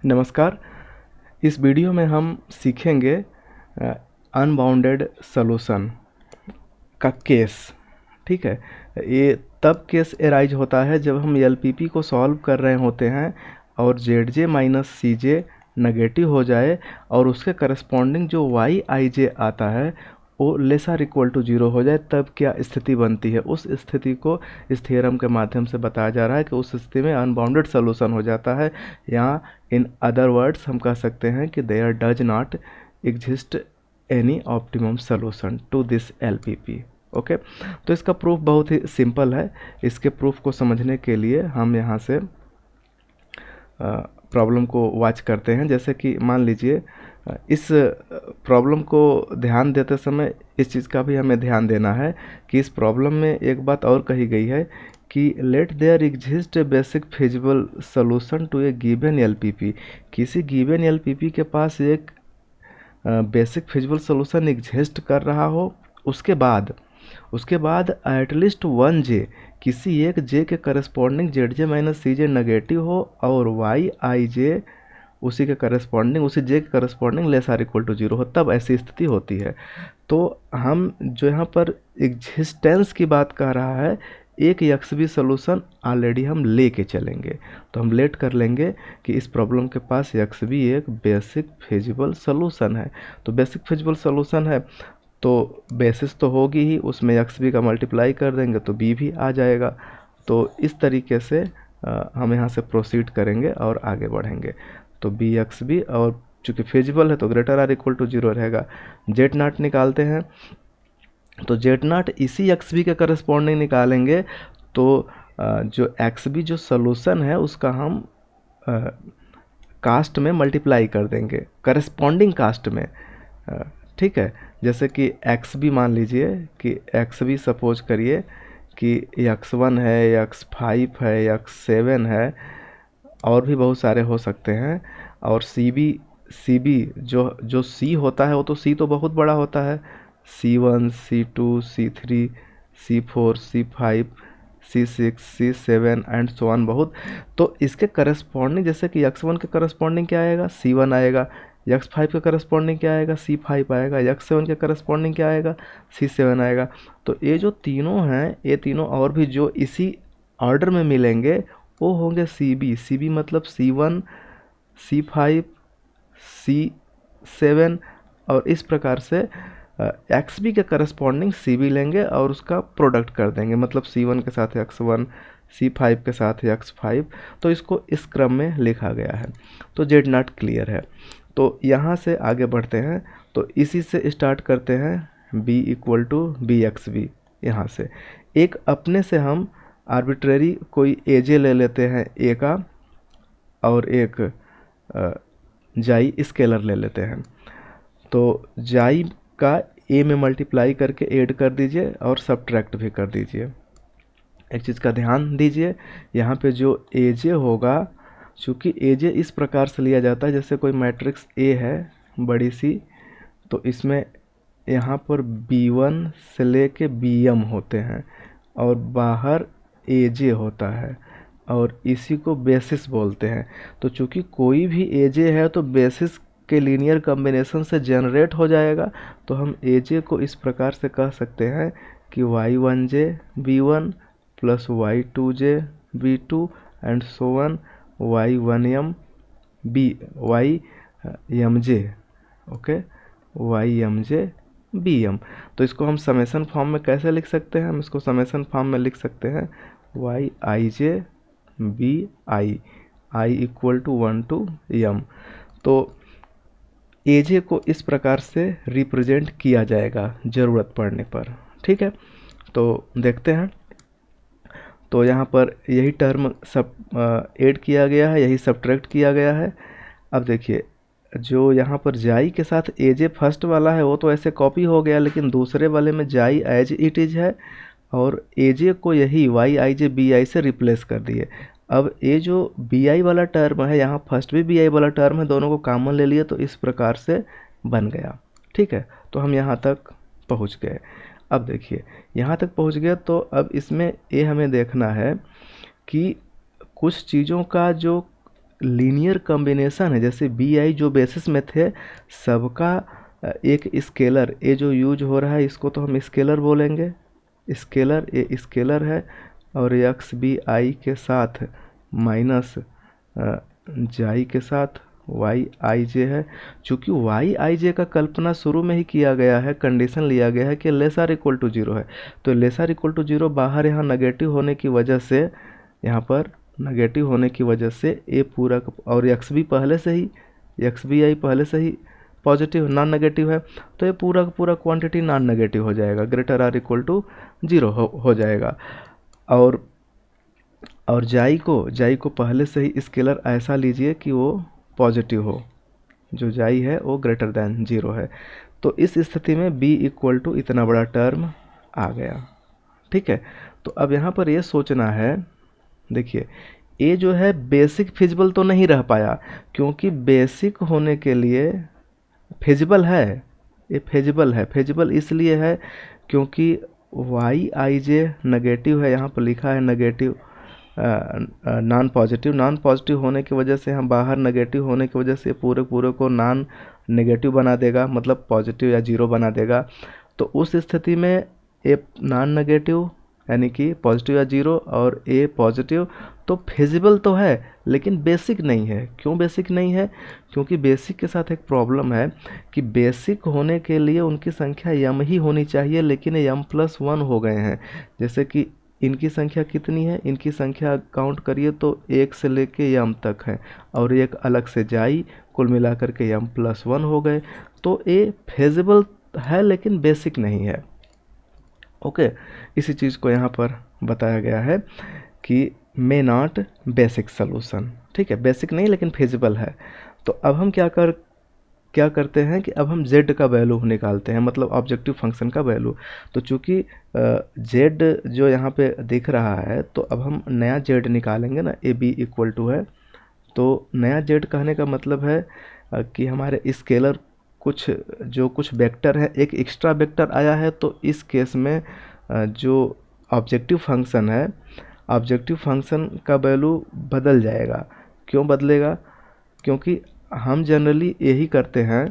नमस्कार। इस वीडियो में हम सीखेंगे अनबाउंडेड सॉल्यूशन का केस। ठीक है, ये तब केस एराइज होता है जब हम एलपीपी को सॉल्व कर रहे होते हैं और Z J minus C J negative हो जाए और उसके करस्पॉन्डिंग जो वाई आई जे आता है वो लेसर इक्वल टू जीरो हो जाए, तब क्या स्थिति बनती है। उस स्थिति को इस थ्योरम के माध्यम से बताया जा रहा है कि उस स्थिति में अनबाउंडेड सॉल्यूशन हो जाता है। यहाँ इन अदर वर्ड्स हम कह सकते हैं कि there does not exist any optimum solution to this LPP. Okay, तो इसका प्रूफ बहुत ही सिंपल है। इसके प्रूफ को समझने के लिए हम यहाँ से प्रॉब्लम को वॉच करते हैं। जैसे कि मान लीजिए इस प्रॉब्लम को ध्यान देते समय इस चीज़ का भी हमें ध्यान देना है कि इस प्रॉब्लम में एक बात और कही गई है कि let there exist a basic feasible solution to a given LPP. किसी गिवन एलपीपी के पास एक बेसिक फिजिबल सॉल्यूशन एग्जिस्ट कर रहा हो, उसके बाद एटलीस्ट वन जे, किसी एक जे के corresponding Z J minus C J negative हो और वाई आई जे उसी के करस्पॉन्डिंग, उसी जे के corresponding less or equal to zero हो, तब ऐसी स्थिति होती है। तो हम जो यहाँ पर एग्जिस्टेंस की बात कर रहा है, एक एक्सबी सॉल्यूशन ऑलरेडी हम लेके चलेंगे। तो हम लेट कर लेंगे कि इस प्रॉब्लम के पास एक्सबी एक बेसिक फिजिबल सॉल्यूशन है। तो बेसिक फिजिबल सॉल्यूशन है तो बेसिस तो होगी ही, उसमें एक्स बी का मल्टीप्लाई कर देंगे तो बी भी आ जाएगा। तो इस तरीके से हम यहाँ से प्रोसीड करेंगे और आगे बढ़ेंगे। तो बी एक्स बी, और चूँकि फिजिबल है तो greater or equal to zero रहेगा। जेड नॉट निकालते हैं तो जेड नॉट इसी एक्स बी के करस्पॉन्डिंग निकालेंगे। तो जो एक्स बी जो सोल्यूशन है उसका हम कास्ट में मल्टीप्लाई कर देंगे, करस्पॉन्डिंग कास्ट में। ठीक है, जैसे कि एक्स बी मान लीजिए कि एक्स बी सपोज करिए कि एक्स वन है, एक्स फाइव है, एक्स सेवन है, और भी बहुत सारे हो सकते हैं। और सी बी जो सी होता है वो तो सी तो बहुत बड़ा होता है, C one, C two, C three, C four, C five, C six, C seven and so on बहुत। तो इसके करस्पॉन्डिंग, जैसे कि एक्स वन के करस्पॉन्डिंग क्या आएगा, सी वन आएगा। एक्स फाइव के करस्पॉन्डिंग क्या आएगा, सी फाइव आएगा। एक्स सेवन के करस्पॉन्डिंग क्या आएगा, सी सेवन आएगा। तो ये जो तीनों हैं, ये तीनों और भी जो इसी ऑर्डर में मिलेंगे वो होंगे सी बी मतलब सी वन, सी फाइव, सी सेवन, और इस प्रकार से एक्स बी के करस्पॉन्डिंग सी बी लेंगे और उसका प्रोडक्ट कर देंगे, मतलब सी वन के साथ एक्स वन, सी फाइव के साथ एक्स फाइव। तो इसको इस क्रम में लिखा गया है। तो जेड नॉट क्लियर है। तो यहाँ से आगे बढ़ते हैं, तो इसी से स्टार्ट करते हैं B equal to B X B. यहाँ से एक अपने से हम आर्बिट्रेरी कोई एजे ले लेते हैं ए का, और एक जाई स्केलर ले लेते हैं। तो जाई का ए में मल्टीप्लाई करके ऐड कर दीजिए और सब्ट्रैक्ट भी कर दीजिए। एक चीज़ का ध्यान दीजिए, यहाँ पे जो एजे होगा, चूँकि एजे इस प्रकार से लिया जाता है जैसे कोई मैट्रिक्स ए है बड़ी सी, तो इसमें यहाँ पर B1 से लेके BM होते हैं और बाहर AJ होता है, और इसी को बेसिस बोलते हैं। तो चूँकि कोई भी AJ है तो बेसिस के लीनियर कॉम्बिनेशन से जनरेट हो जाएगा। तो हम AJ को इस प्रकार से कह सकते हैं कि Y1J B1 plus Y2J B2 and so one Y1M YMJ। Okay, YMJ BM। तो इसको हम समेशन फॉर्म में कैसे लिख सकते हैं, हम इसको समेशन फॉर्म में लिख सकते हैं YIJ BI, I equal to 1 to M। तो AJ को इस प्रकार से रिप्रेजेंट किया जाएगा ज़रूरत पड़ने पर। ठीक है, तो देखते हैं। तो यहाँ पर यही टर्म सब ऐड किया गया है, यही सब्ट्रैक्ट किया गया है। अब देखिए, जो यहाँ पर जाई के साथ एजे फर्स्ट वाला है वो तो ऐसे कॉपी हो गया, लेकिन दूसरे वाले में जाई एज इट इज़ है और एजे को यही Y I J B I से रिप्लेस कर दिए। अब ये जो बी आई वाला टर्म है, यहाँ फर्स्ट भी बी आई वाला टर्म है, दोनों को कॉमन ले लिए तो इस प्रकार से बन गया। ठीक है, तो हम यहाँ तक पहुँच गए। अब देखिए, यहाँ तक पहुँच गए तो अब इसमें ये हमें देखना है कि कुछ चीज़ों का जो लीनियर कॉम्बिनेशन है, जैसे बी आई जो बेसिस में थे सबका एक स्केलर ए जो यूज हो रहा है इसको तो हम स्केलर बोलेंगे, स्केलर ए स्केलर है, और एक्स बी आई के साथ माइनस जाई के साथ वाई आई जे है। चूँकि वाई आई जे का कल्पना शुरू में ही किया गया है, कंडीशन लिया गया है कि लेसर इक्वल टू जीरो है, तो लेसर इक्वल टू जीरो बाहर यहाँ नेगेटिव होने की वजह से, यहाँ पर नेगेटिव होने की वजह से ए पूरा और एक्स बी पहले से ही, एक्स बी आई पहले से ही पॉजिटिव नॉन नेगेटिव है, तो ये पूरा का पूरा क्वांटिटी नॉन नेगेटिव हो जाएगा, greater or equal to zero हो जाएगा। और जाई को पहले से ही स्केलर ऐसा लीजिए कि वो पॉजिटिव हो, जो जाई है वो ग्रेटर दैन जीरो है, तो इस स्थिति में b इक्वल टू इतना बड़ा टर्म आ गया। ठीक है, तो अब यहाँ पर ये सोचना है, देखिए ए जो है बेसिक फिजिबल तो नहीं रह पाया, क्योंकि बेसिक होने के लिए फिजिबल है, ये फिजिबल है, फिजिबल इसलिए है क्योंकि वाई आई जे नेगेटिव है, यहाँ पर लिखा है नेगेटिव नॉन पॉजिटिव होने की वजह से, हम बाहर नेगेटिव होने की वजह से पूरे को नॉन नेगेटिव बना देगा, मतलब पॉजिटिव या जीरो बना देगा। तो उस स्थिति में ए नॉन नेगेटिव यानी कि पॉजिटिव या जीरो और ए पॉजिटिव, तो फिजिबल तो है लेकिन बेसिक नहीं है। क्यों बेसिक नहीं है? क्योंकि बेसिक के साथ एक प्रॉब्लम है कि बेसिक होने के लिए उनकी संख्या यम ही होनी चाहिए, लेकिन यम प्लस वन हो गए हैं। जैसे कि इनकी संख्या कितनी है, इनकी संख्या काउंट करिए तो एक से लेके यम तक है, और एक अलग से जाई, कुल मिलाकर के यम प्लस वन हो गए, तो ये फेजिबल है लेकिन बेसिक नहीं है। ओके, इसी चीज़ को यहाँ पर बताया गया है कि मे नॉट बेसिक सोल्यूशन। ठीक है, बेसिक नहीं लेकिन फिजिबल है। तो अब हम क्या करते हैं कि अब हम z का वैल्यू निकालते हैं, मतलब ऑब्जेक्टिव फंक्शन का वैल्यू। तो चूँकि z जो यहाँ पे दिख रहा है, तो अब हम नया z निकालेंगे ना, ए बी इक्वल टू है, तो नया z कहने का मतलब है कि हमारे स्केलर कुछ वेक्टर है, एक एक्स्ट्रा वेक्टर आया है, तो इस केस में जो ऑब्जेक्टिव फंक्शन है, ऑब्जेक्टिव फंक्शन का वैल्यू बदल जाएगा। क्यों बदलेगा? क्योंकि हम जनरली यही करते हैं,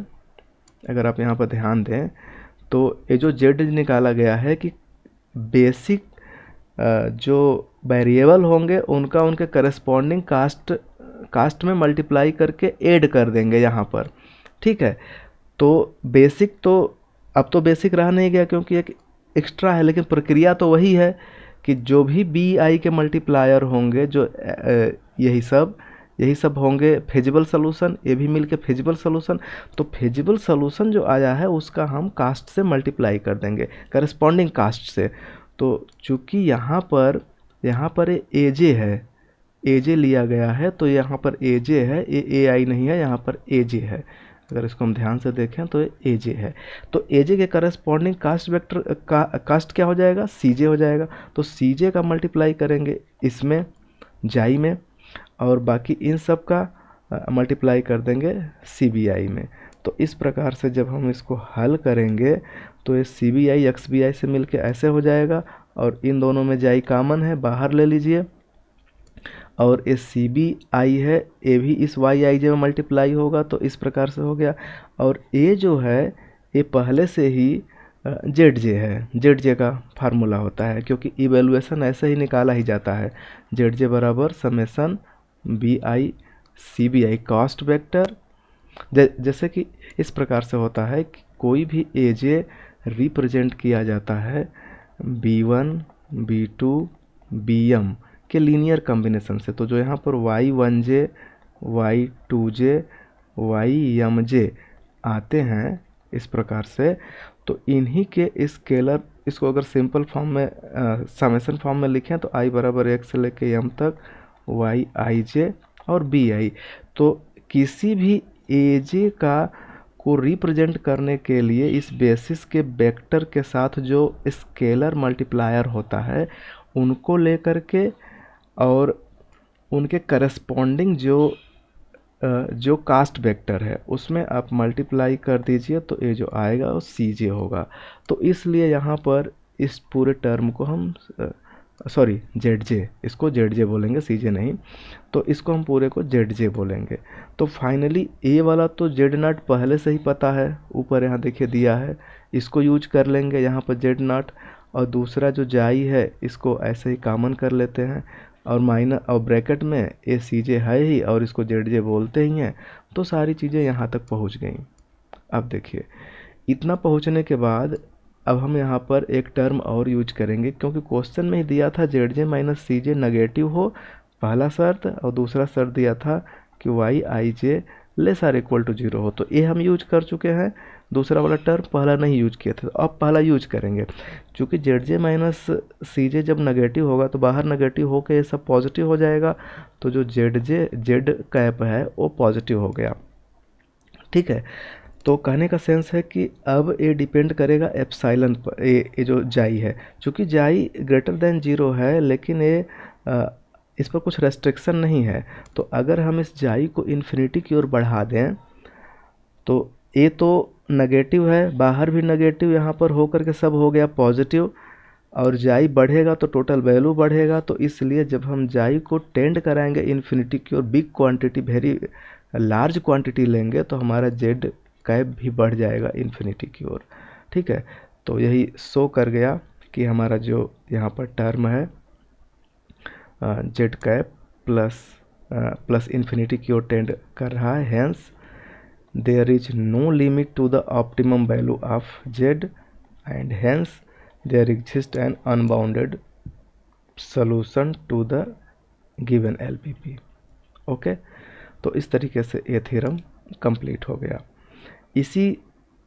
अगर आप यहाँ पर ध्यान दें तो ये जो z निकाला गया है कि बेसिक जो वेरिएबल होंगे उनका उनके करस्पॉन्डिंग कास्ट में मल्टीप्लाई करके ऐड कर देंगे यहाँ पर। ठीक है, तो बेसिक तो अब तो बेसिक रहा नहीं गया क्योंकि एक एक्स्ट्रा है, लेकिन प्रक्रिया तो वही है कि जो भी बी आई के मल्टीप्लायर होंगे, जो यही सब होंगे फिजिबल सोल्यूशन, ये भी मिलके फिजिबल सोल्यूशन। तो फिजिबल सोल्यूशन जो आया है उसका हम कास्ट से मल्टीप्लाई कर देंगे, करस्पॉन्डिंग कास्ट से। तो चूँकि यहाँ पर ए जे है, ए जे लिया गया है, तो यहाँ पर ए जे है, ए आई नहीं है, यहाँ पर ए जे है। अगर इसको हम ध्यान से देखें तो ए जे है, तो ए जे के करस्पॉन्डिंग कास्ट वेक्टर कास्ट क्या हो जाएगा? सी जे हो जाएगा। तो सी जे का मल्टीप्लाई करेंगे इसमें जाई में, और बाकी इन सब का मल्टीप्लाई कर देंगे सी बी आई में। तो इस प्रकार से जब हम इसको हल करेंगे तो ये C B I X B I से मिलके ऐसे हो जाएगा, और इन दोनों में जाई कॉमन है, बाहर ले लीजिए, और ये सी बी आई है, ये भी इस वाई आई जे में मल्टीप्लाई होगा, तो इस प्रकार से हो गया। और ये जो है ये पहले से ही जेड जे है, जेड जे का फार्मूला होता है, क्योंकि इवेलुएशन ऐसे ही निकाला ही जाता है, जेड जे बराबर summation B I C B I cost vector. जैसे कि इस प्रकार से होता है कि कोई भी ए जे रिप्रेजेंट किया जाता है B1 B2 Bm के लीनियर कॉम्बिनेशन से। तो जो यहाँ पर Y1j Y2j Ym आते हैं इस प्रकार से, तो इन्हीं के स्केलर, इसको अगर सिंपल फॉर्म में समेशन फॉर्म में लिखें तो i बराबर 1 से लेके m तक Yij और Bi। तो किसी भी एजे को रिप्रेजेंट करने के लिए इस बेसिस के वेक्टर के साथ जो स्केलर मल्टीप्लायर होता है उनको लेकर के, और उनके करस्पॉन्डिंग जो कास्ट वेक्टर है उसमें आप मल्टीप्लाई कर दीजिए, तो ये जो आएगा वो सी जे होगा। तो इसलिए यहाँ पर इस पूरे टर्म को हम सॉरी जेड जे, इसको जेड जे बोलेंगे, सी जे नहीं, तो इसको हम पूरे को जेड जे बोलेंगे। तो फाइनली ए वाला तो जेड नॉट पहले से ही पता है, ऊपर यहाँ देखिए दिया है, इसको यूज कर लेंगे यहाँ पर जेड नॉट। और दूसरा जो जाई है इसको ऐसे ही कॉमन कर लेते हैं, और माइनस और ब्रैकेट में ए सी जे है ही और इसको जेड जे बोलते ही हैं। तो सारी चीज़ें यहाँ तक पहुँच गई। अब देखिए इतना पहुँचने के बाद अब हम यहाँ पर एक टर्म और यूज करेंगे, क्योंकि क्वेश्चन में ही दिया था Z J minus C J negative हो, पहला शर्त, और दूसरा शर्त दिया था कि Y I J less or equal to 0 हो। तो ये हम यूज कर चुके हैं, दूसरा वाला टर्म पहला नहीं यूज किए थे, तो अब पहला यूज करेंगे। क्योंकि जेड जे माइनस सी जे जब नेगेटिव होगा तो बाहर नेगेटिव होकर ये सब पॉजिटिव हो जाएगा, तो जो जेड कैप है वो पॉजिटिव हो गया। ठीक है, तो कहने का सेंस है कि अब ये डिपेंड करेगा एप्साइलन पर, ये जो जाई है, चूँकि जाई ग्रेटर देन 0 है, लेकिन ये इस पर कुछ रेस्ट्रिक्शन नहीं है। तो अगर हम इस जाई को इन्फिनिटी की ओर बढ़ा दें तो ये तो नेगेटिव है, बाहर भी नेगेटिव, यहाँ पर हो करके सब हो गया पॉजिटिव, और जाई बढ़ेगा तो टोटल वैल्यू बढ़ेगा। तो इसलिए जब हम जाई को टेंड कराएंगे इन्फिनिटी की ओर, big quantity, very large quantity लेंगे, तो हमारा जेड कैप भी बढ़ जाएगा इन्फिनिटी की ओर। ठीक है, तो यही शो कर गया कि हमारा जो यहाँ पर टर्म है जेड कैप प्लस इन्फिनिटी की ओर टेंड कर रहा है, hence there is no limit to the optimum value of Z and hence there exist an unbounded solution to the given LPP. Okay, तो इस तरीके से ये थ्योरम कंप्लीट हो गया। इसी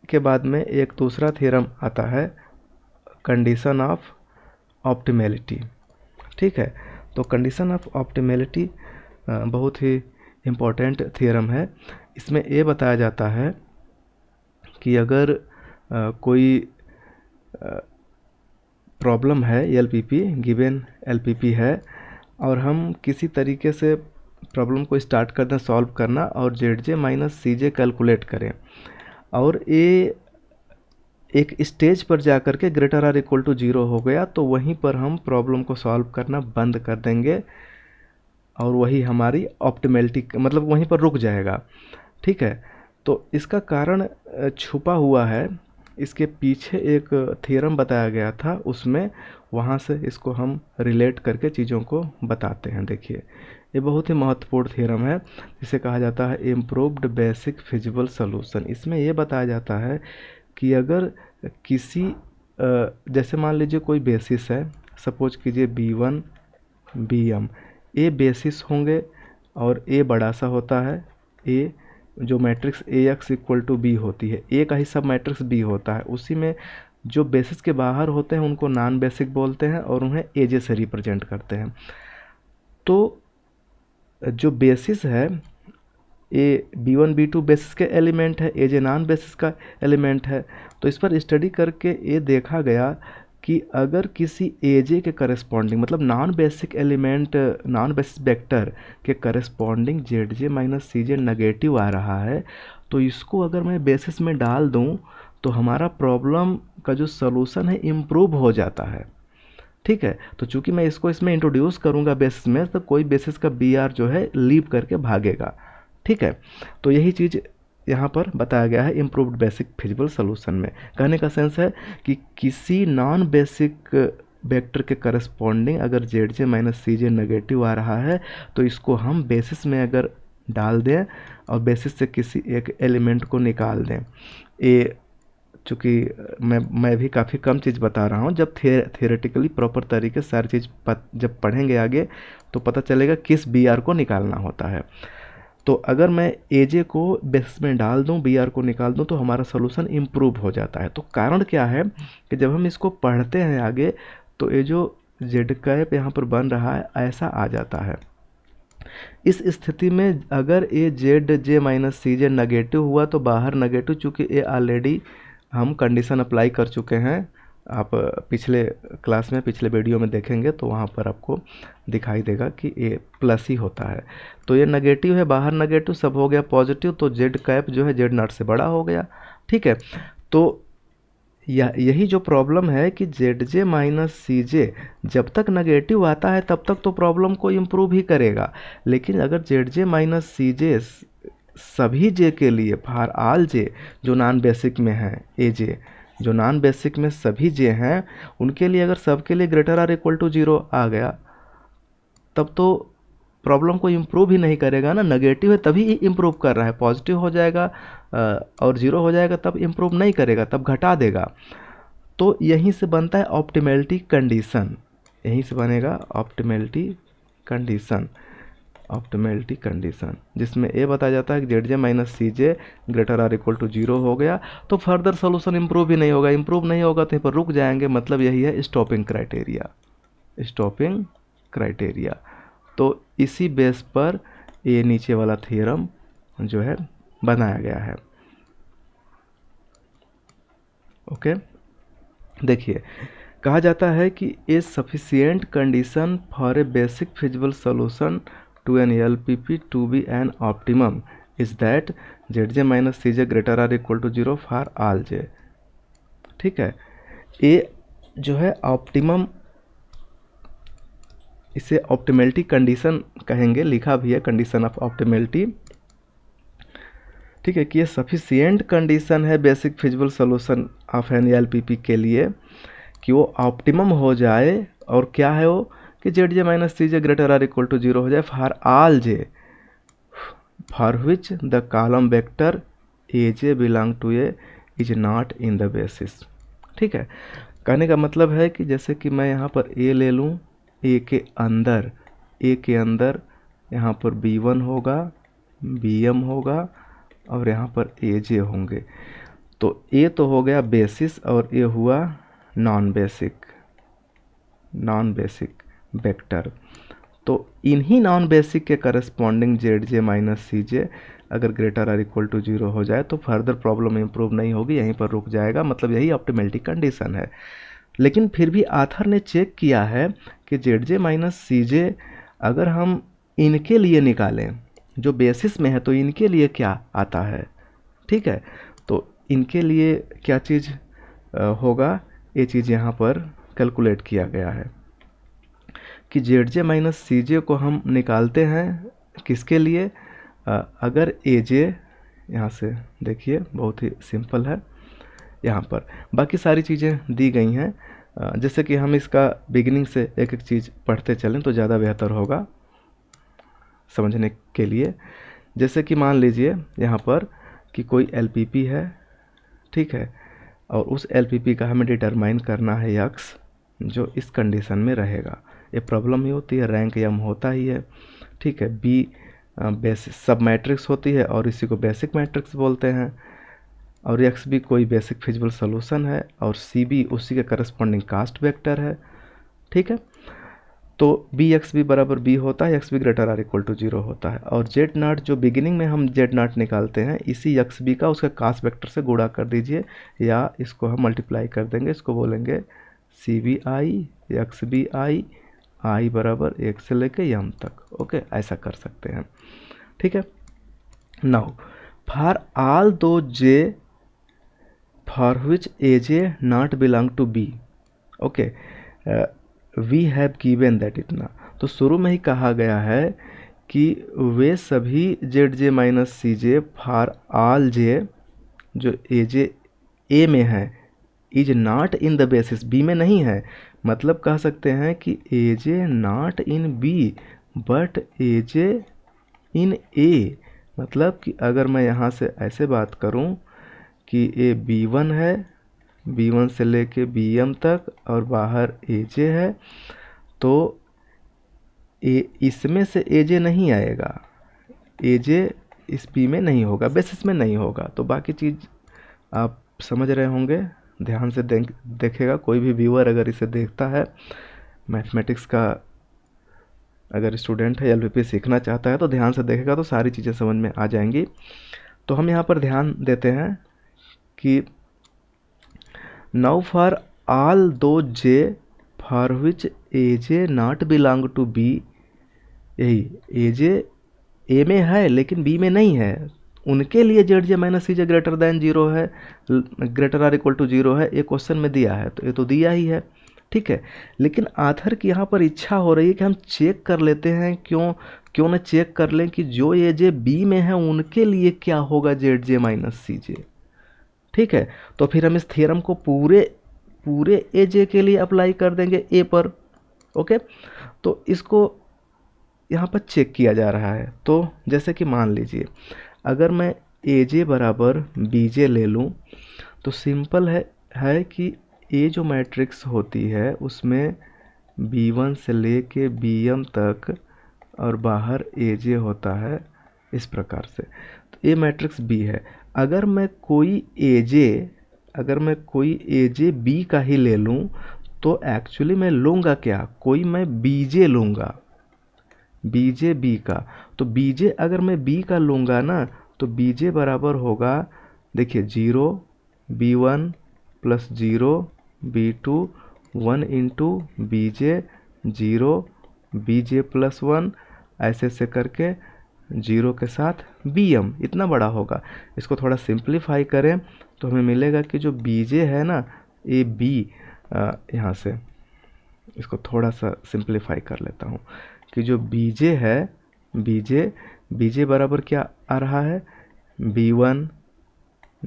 के बाद में एक दूसरा थ्योरम आता है, कंडीशन ऑफ ऑप्टिमैलिटी। ठीक है, तो कंडीशन ऑफ ऑप्टिमैलिटी बहुत ही इम्पोर्टेंट थ्योरम है। इसमें ये बताया जाता है कि अगर कोई प्रॉब्लम है, एलपीपी गिवन एलपीपी है, और हम किसी तरीके से प्रॉब्लम को स्टार्ट कर दें सॉल्व करना, और जेड जे माइनस सी जे कैलकुलेट करें, और ये एक स्टेज पर जा कर के ग्रेटर आर इक्वल टू 0 हो गया, तो वहीं पर हम प्रॉब्लम को सॉल्व करना बंद कर देंगे, और वही हमारी ऑप्टिमैलिटी मतलब वहीं पर रुक जाएगा। ठीक है, तो इसका कारण छुपा हुआ है, इसके पीछे एक थ्योरम बताया गया था, उसमें वहाँ से इसको हम रिलेट करके चीज़ों को बताते हैं। देखिए ये बहुत ही महत्वपूर्ण थ्योरम है, जिसे कहा जाता है इम्प्रूव्ड बेसिक फिजिबल सॉल्यूशन। इसमें ये बताया जाता है कि अगर किसी जैसे मान लीजिए कोई बेसिस है, सपोज कीजिए B1 BM, ए बेसिस होंगे और ए बड़ा सा होता है, ए जो matrix AX equal to B होती है, ए का ही सब मैट्रिक्स बी होता है, उसी में जो बेसिस के बाहर होते हैं उनको नॉन बेसिक बोलते हैं और उन्हें एजे से रिप्रेजेंट करते हैं। तो जो बेसिस है ए B1 B2 बेसिस के एलिमेंट है, एजे नॉन बेसिस का एलिमेंट है। तो इस पर स्टडी करके ये देखा गया कि अगर किसी एजे के करस्पॉन्डिंग मतलब non basic element non basis vector के corresponding Z J minus C J negative आ रहा है, तो इसको अगर मैं बेसिस में डाल दूं तो हमारा प्रॉब्लम का जो सलूशन है इम्प्रूव हो जाता है। ठीक है, तो चूंकि मैं इसको इसमें इंट्रोड्यूस करूंगा बेसिस में, तो कोई बेसिस का बी आर जो है लीव करके भागेगा। ठीक है, तो यही चीज़ यहाँ पर बताया गया है इम्प्रूव्ड बेसिक फिजिबल सॉल्यूशन में। कहने का सेंस है कि किसी नॉन बेसिक वेक्टर के करस्पॉन्डिंग अगर Z J minus C J negative आ रहा है, तो इसको हम बेसिस में अगर डाल दें और बेसिस से किसी एक एलिमेंट को निकाल दें। ये चूँकि मैं भी काफ़ी कम चीज़ बता रहा हूँ, जब थियोरेटिकली प्रॉपर तरीके से सारी चीज़ जब पढ़ेंगे आगे तो पता चलेगा किस बी आर को निकालना होता है। तो अगर मैं एजे को बेसिस में डाल दूं, बी आर को निकाल दूं, तो हमारा सोल्यूशन इम्प्रूव हो जाता है। तो कारण क्या है कि जब हम इसको पढ़ते हैं आगे, तो ये जो जेड कैप यहाँ पर बन रहा है ऐसा आ जाता है। इस स्थिति में अगर ये Z J minus C J negative हुआ तो बाहर नेगेटिव, चूँकि ये ऑलरेडी हम कंडीशन अप्लाई कर चुके हैं, आप पिछले क्लास में पिछले वीडियो में देखेंगे तो वहाँ पर आपको दिखाई देगा कि ये प्लस ही होता है। तो ये नेगेटिव है, बाहर नेगेटिव, सब हो गया पॉजिटिव, तो जेड कैप जो है जेड नॉट से बड़ा हो गया। ठीक है, तो यही जो प्रॉब्लम है कि जेड जे माइनस सी जे जब तक नेगेटिव आता है तब तक तो प्रॉब्लम को इम्प्रूव ही करेगा, लेकिन अगर जेड जे माइनस सी जे सभी जे के लिए फॉर ऑल जे जो नॉन बेसिक में है, ए जे जो नॉन बेसिक में सभी जे हैं उनके लिए अगर सबके लिए ग्रेटर आर इक्वल टू 0 आ गया तब तो प्रॉब्लम को इम्प्रूव ही नहीं करेगा ना। नेगेटिव है तभी इम्प्रूव कर रहा है, पॉजिटिव हो जाएगा और 0 हो जाएगा तब इम्प्रूव नहीं करेगा, तब घटा देगा। तो यहीं से बनता है ऑप्टिमैलिटी कंडीशन, यहीं से बनेगा ऑप्टिमैलिटी कंडीशन, ऑप्टिमैलिटी कंडीशन जिसमें ए बताया जाता है कि Z J minus C J greater or equal to 0 हो गया तो फर्दर सोल्यूशन इम्प्रूव ही नहीं होगा, इम्प्रूव नहीं होगा तो यहाँ पर रुक जाएंगे, मतलब यही है स्टॉपिंग क्राइटेरिया, स्टॉपिंग क्राइटेरिया। तो इसी बेस पर ये नीचे वाला थ्योरम जो है बनाया गया है। ओके, देखिए कहा जाता है कि a sufficient condition for a basic feasible solution to an LPP to be an optimum is that Z J minus C J greater or equal to 0 for all J. ठीक है, ए जो है optimum, इसे optimality condition कहेंगे, लिखा भी है condition of optimality. ठीक है, कि ये सफिशिएंट कंडीशन है basic feasible solution of an LPP के लिए कि वो ऑप्टिमम हो जाए, और क्या है वो कि Z J minus C J greater or equal to 0 हो जाए for all J for which the column vector A J belong to A is not in the basis. ठीक है, कहने का मतलब है कि जैसे कि मैं यहाँ पर ए ले लूँ, ए के अंदर यहाँ पर B1 होगा, BM होगा और यहाँ पर AJ होंगे, तो ए तो हो गया बेसिस और ए हुआ नॉन बेसिक वेक्टर। तो इन्हीं नॉन बेसिक के corresponding Z J minus C जे अगर ग्रेटर आर इक्वल टू 0 हो जाए तो फर्दर प्रॉब्लम इम्प्रूव नहीं होगी, यहीं पर रुक जाएगा, मतलब यही ऑप्टिमैलिटी कंडीशन है। लेकिन फिर भी आथर ने चेक किया है कि जेड जे माइनस सी जे अगर हम इनके लिए निकालें जो बेसिस में है तो इनके लिए क्या आता है। ठीक है, तो इनके लिए क्या चीज़ होगा, ये चीज़ यहाँ पर कैलकुलेट किया गया है कि Z J minus C J को हम निकालते हैं किसके लिए, अगर ए जे, यहाँ से देखिए बहुत ही सिंपल है, यहाँ पर बाकी सारी चीज़ें दी गई हैं, जैसे कि हम इसका बिगिनिंग से एक एक चीज़ पढ़ते चलें तो ज़्यादा बेहतर होगा समझने के लिए। जैसे कि मान लीजिए यहाँ पर कि कोई एलपीपी है, ठीक है, और उस एलपीपी का हमें डिटरमाइन करना है यक्स जो इस कंडीशन में रहेगा। ये प्रॉब्लम ही होती है, रैंक यम होता ही है। ठीक है, बी बेसिक सब मैट्रिक्स होती है और इसी को बेसिक मैट्रिक्स बोलते हैं, और एक्स भी कोई बेसिक फिजिबल सॉल्यूशन है और सी भी उसी के करस्पॉन्डिंग कास्ट वेक्टर है। ठीक है, तो बी एक्स बी बराबर बी होता है, X B greater or equal to 0 होता है, और जेड नाट जो बिगिनिंग में हम जेड नाट निकालते हैं इसी एक्स बी का उसका कास्ट वेक्टर से गुणा कर दीजिए, या इसको हम मल्टीप्लाई कर देंगे, इसको बोलेंगे C B I X B I बराबर 1 से लेके यम तक। ओके, ऐसा कर सकते हैं। ठीक है, now for all those J for which A J not belong to B, okay, we have given that, इतना तो शुरू में ही कहा गया है कि वे सभी Z J minus C J for all J जो ए जे ए में है is not in the basis, B में नहीं है, मतलब कह सकते हैं कि A J not in B but A J in A, मतलब कि अगर मैं यहाँ से ऐसे बात करूँ कि ए B1 है, B1 से लेके BM तक और बाहर AJ है, तो इसमें से AJ नहीं आएगा, AJ इस B में नहीं होगा, बेसिस में नहीं होगा। तो बाकी चीज़ आप समझ रहे होंगे, ध्यान से देखेगा कोई भी व्यूअर अगर इसे देखता है, मैथमेटिक्स का अगर स्टूडेंट है एलपीपी सीखना चाहता है तो ध्यान से देखेगा तो सारी चीज़ें समझ में आ जाएंगी। तो हम यहाँ पर ध्यान देते हैं कि now for all those J for which A J not belong to B, यही ए जे ए में है लेकिन बी में नहीं है, उनके लिए Z J minus C J greater than zero है, greater or equal to zero है, ये क्वेश्चन में दिया है, तो ये तो दिया ही है, ठीक है। लेकिन आथर की यहाँ पर इच्छा हो रही है कि हम चेक कर लेते हैं, क्यों न चेक कर लें कि जो ए जे बी में है उनके लिए क्या होगा जेड जे माइनस सी जे, ठीक है। तो फिर हम इस थ्योरम को पूरे ए जे के लिए अप्लाई कर देंगे ए पर, ओके। तो इसको यहाँ पर चेक किया जा रहा है। तो जैसे कि मान लीजिए अगर मैं ए जे बराबर बी जे ले लूँ तो सिंपल है कि ये जो मैट्रिक्स होती है उसमें B1 से लेके BM तक और बाहर AJ होता है इस प्रकार से। तो ये मैट्रिक्स B है। अगर मैं कोई AJ B का ही ले लूँ तो एक्चुअली मैं लूँगा क्या, कोई मैं BJ लूँगा, BJ B का। तो BJ अगर मैं B का लूँगा ना तो BJ बराबर होगा, देखिए 0 B1 plus 0 B2 1 into BJ 0 BJ plus 1, ऐसे ऐसे करके 0 के साथ BM इतना बड़ा होगा। इसको थोड़ा सिंप्लीफाई करें तो हमें मिलेगा कि जो BJ है ना, ये B, यहाँ से इसको थोड़ा सा सिंप्लीफाई कर लेता हूँ कि जो BJ है, BJ बराबर क्या आ रहा है, B1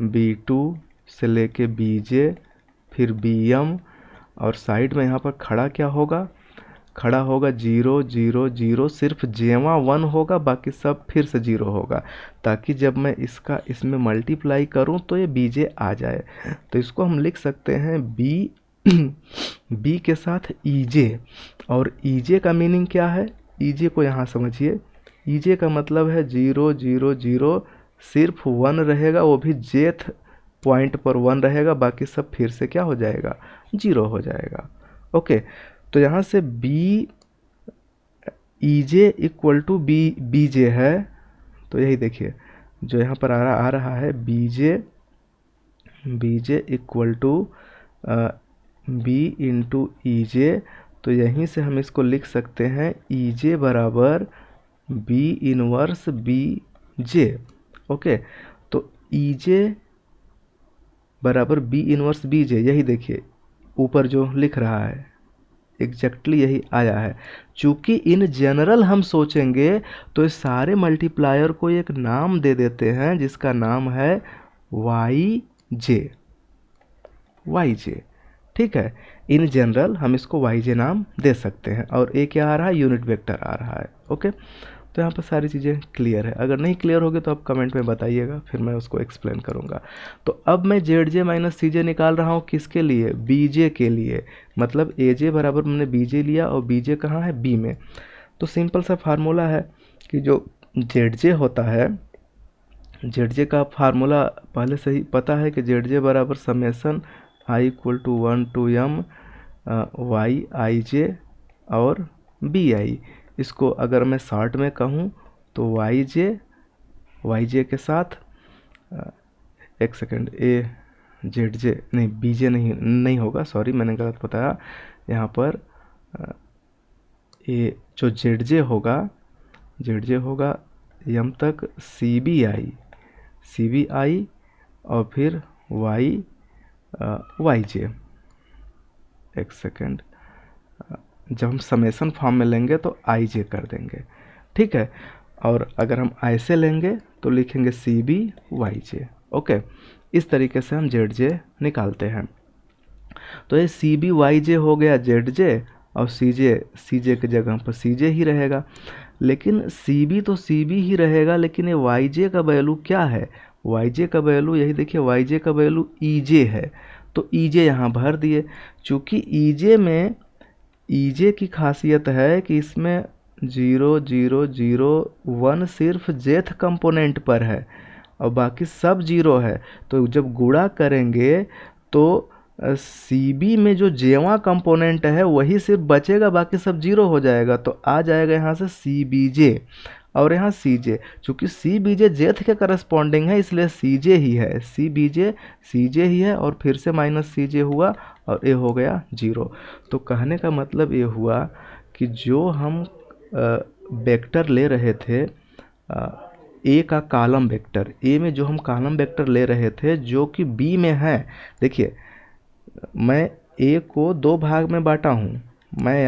B2 से लेके BJ फिर BM, और साइड में यहाँ पर खड़ा क्या होगा, खड़ा होगा 0 0 0, सिर्फ जेवा 1 होगा, बाकी सब फिर से 0 होगा, ताकि जब मैं इसमें मल्टीप्लाई करूँ तो ये BJ आ जाए। तो इसको हम लिख सकते हैं B के साथ EJ, और EJ का मीनिंग क्या है, EJ को यहाँ समझिए, EJ का मतलब है 0 0 0, सिर्फ 1 रहेगा, वो भी जेथ पॉइंट पर 1 रहेगा, बाकी सब फिर से क्या हो जाएगा, 0 हो जाएगा, ओके। तो यहाँ से EJ इक्वल टू BJ है, तो यही देखिए जो यहाँ पर आ रहा है BJ equal to B into EJ, तो यहीं से हम इसको लिख सकते हैं EJ बराबर B इनवर्स BJ, ओके। तो EJ बराबर B इनवर्स BJ, यही देखिए ऊपर जो लिख रहा है एग्जैक्टली यही आया है। चूँकि इन जनरल हम सोचेंगे तो इस सारे मल्टीप्लायर को एक नाम दे देते हैं जिसका नाम है YJ, ठीक है। इन जनरल हम इसको YJ नाम दे सकते हैं, और ए क्या आ रहा है, यूनिट वेक्टर आ रहा है, ओके। तो यहाँ पर सारी चीज़ें क्लियर है। अगर नहीं क्लियर होगी तो आप कमेंट में बताइएगा, फिर मैं उसको एक्सप्लेन करूँगा। तो अब मैं ZJ माइनस CJ निकाल रहा हूँ किसके लिए, BJ के लिए, मतलब AJ बराबर मैंने BJ लिया और BJ कहाँ है, B में। तो सिंपल सा फार्मूला है कि जो ZJ होता है, ZJ का फार्मूला पहले से ही पता है कि ZJ बराबर summation I equal to 1 to M YIJ और BI। इसको अगर मैं शॉर्ट में कहूँ तो YJ के साथ एक सेकेंड, ZJ नहीं, BJ नहीं होगा, सॉरी मैंने गलत बताया। यहाँ पर ये जो ZJ होगा M तक CBI और फिर YJ, एक सेकेंड, जब हम समेसन फॉर्म में लेंगे तो IJ कर देंगे, ठीक है। और अगर हम ऐसे लेंगे तो लिखेंगे CBYJ, ओके। इस तरीके से हम ZJ निकालते हैं। तो ये CBYJ हो गया ZJ, और CJ की जगह पर CJ ही रहेगा। लेकिन CB तो CB ही रहेगा, लेकिन ये YJ का वैल्यू क्या है, YJ का वैल्यू यही देखिए, YJ का वैल्यू EJ है, तो EJ यहाँ भर दिए। चूँकि EJ की खासियत है कि इसमें 0 0 0 1 सिर्फ जेथ कंपोनेंट पर है और बाकी सब 0 है। तो जब गुणा करेंगे तो CB में जो जेवा कंपोनेंट है वही सिर्फ बचेगा, बाकी सब 0 हो जाएगा। तो आ जाएगा यहाँ से CBJ, और यहाँ CJ, चूँकि CBJ जेथ के करस्पॉन्डिंग है इसलिए CJ ही है, CJ ही है, और फिर से माइनस CJ हुआ और ये हो गया 0। तो कहने का मतलब ये हुआ कि जो हम वेक्टर ले रहे थे ए का कॉलम वेक्टर, ए में जो हम कॉलम वेक्टर ले रहे थे जो कि बी में है, देखिए मैं ए को दो भाग में बांटा हूँ, मैं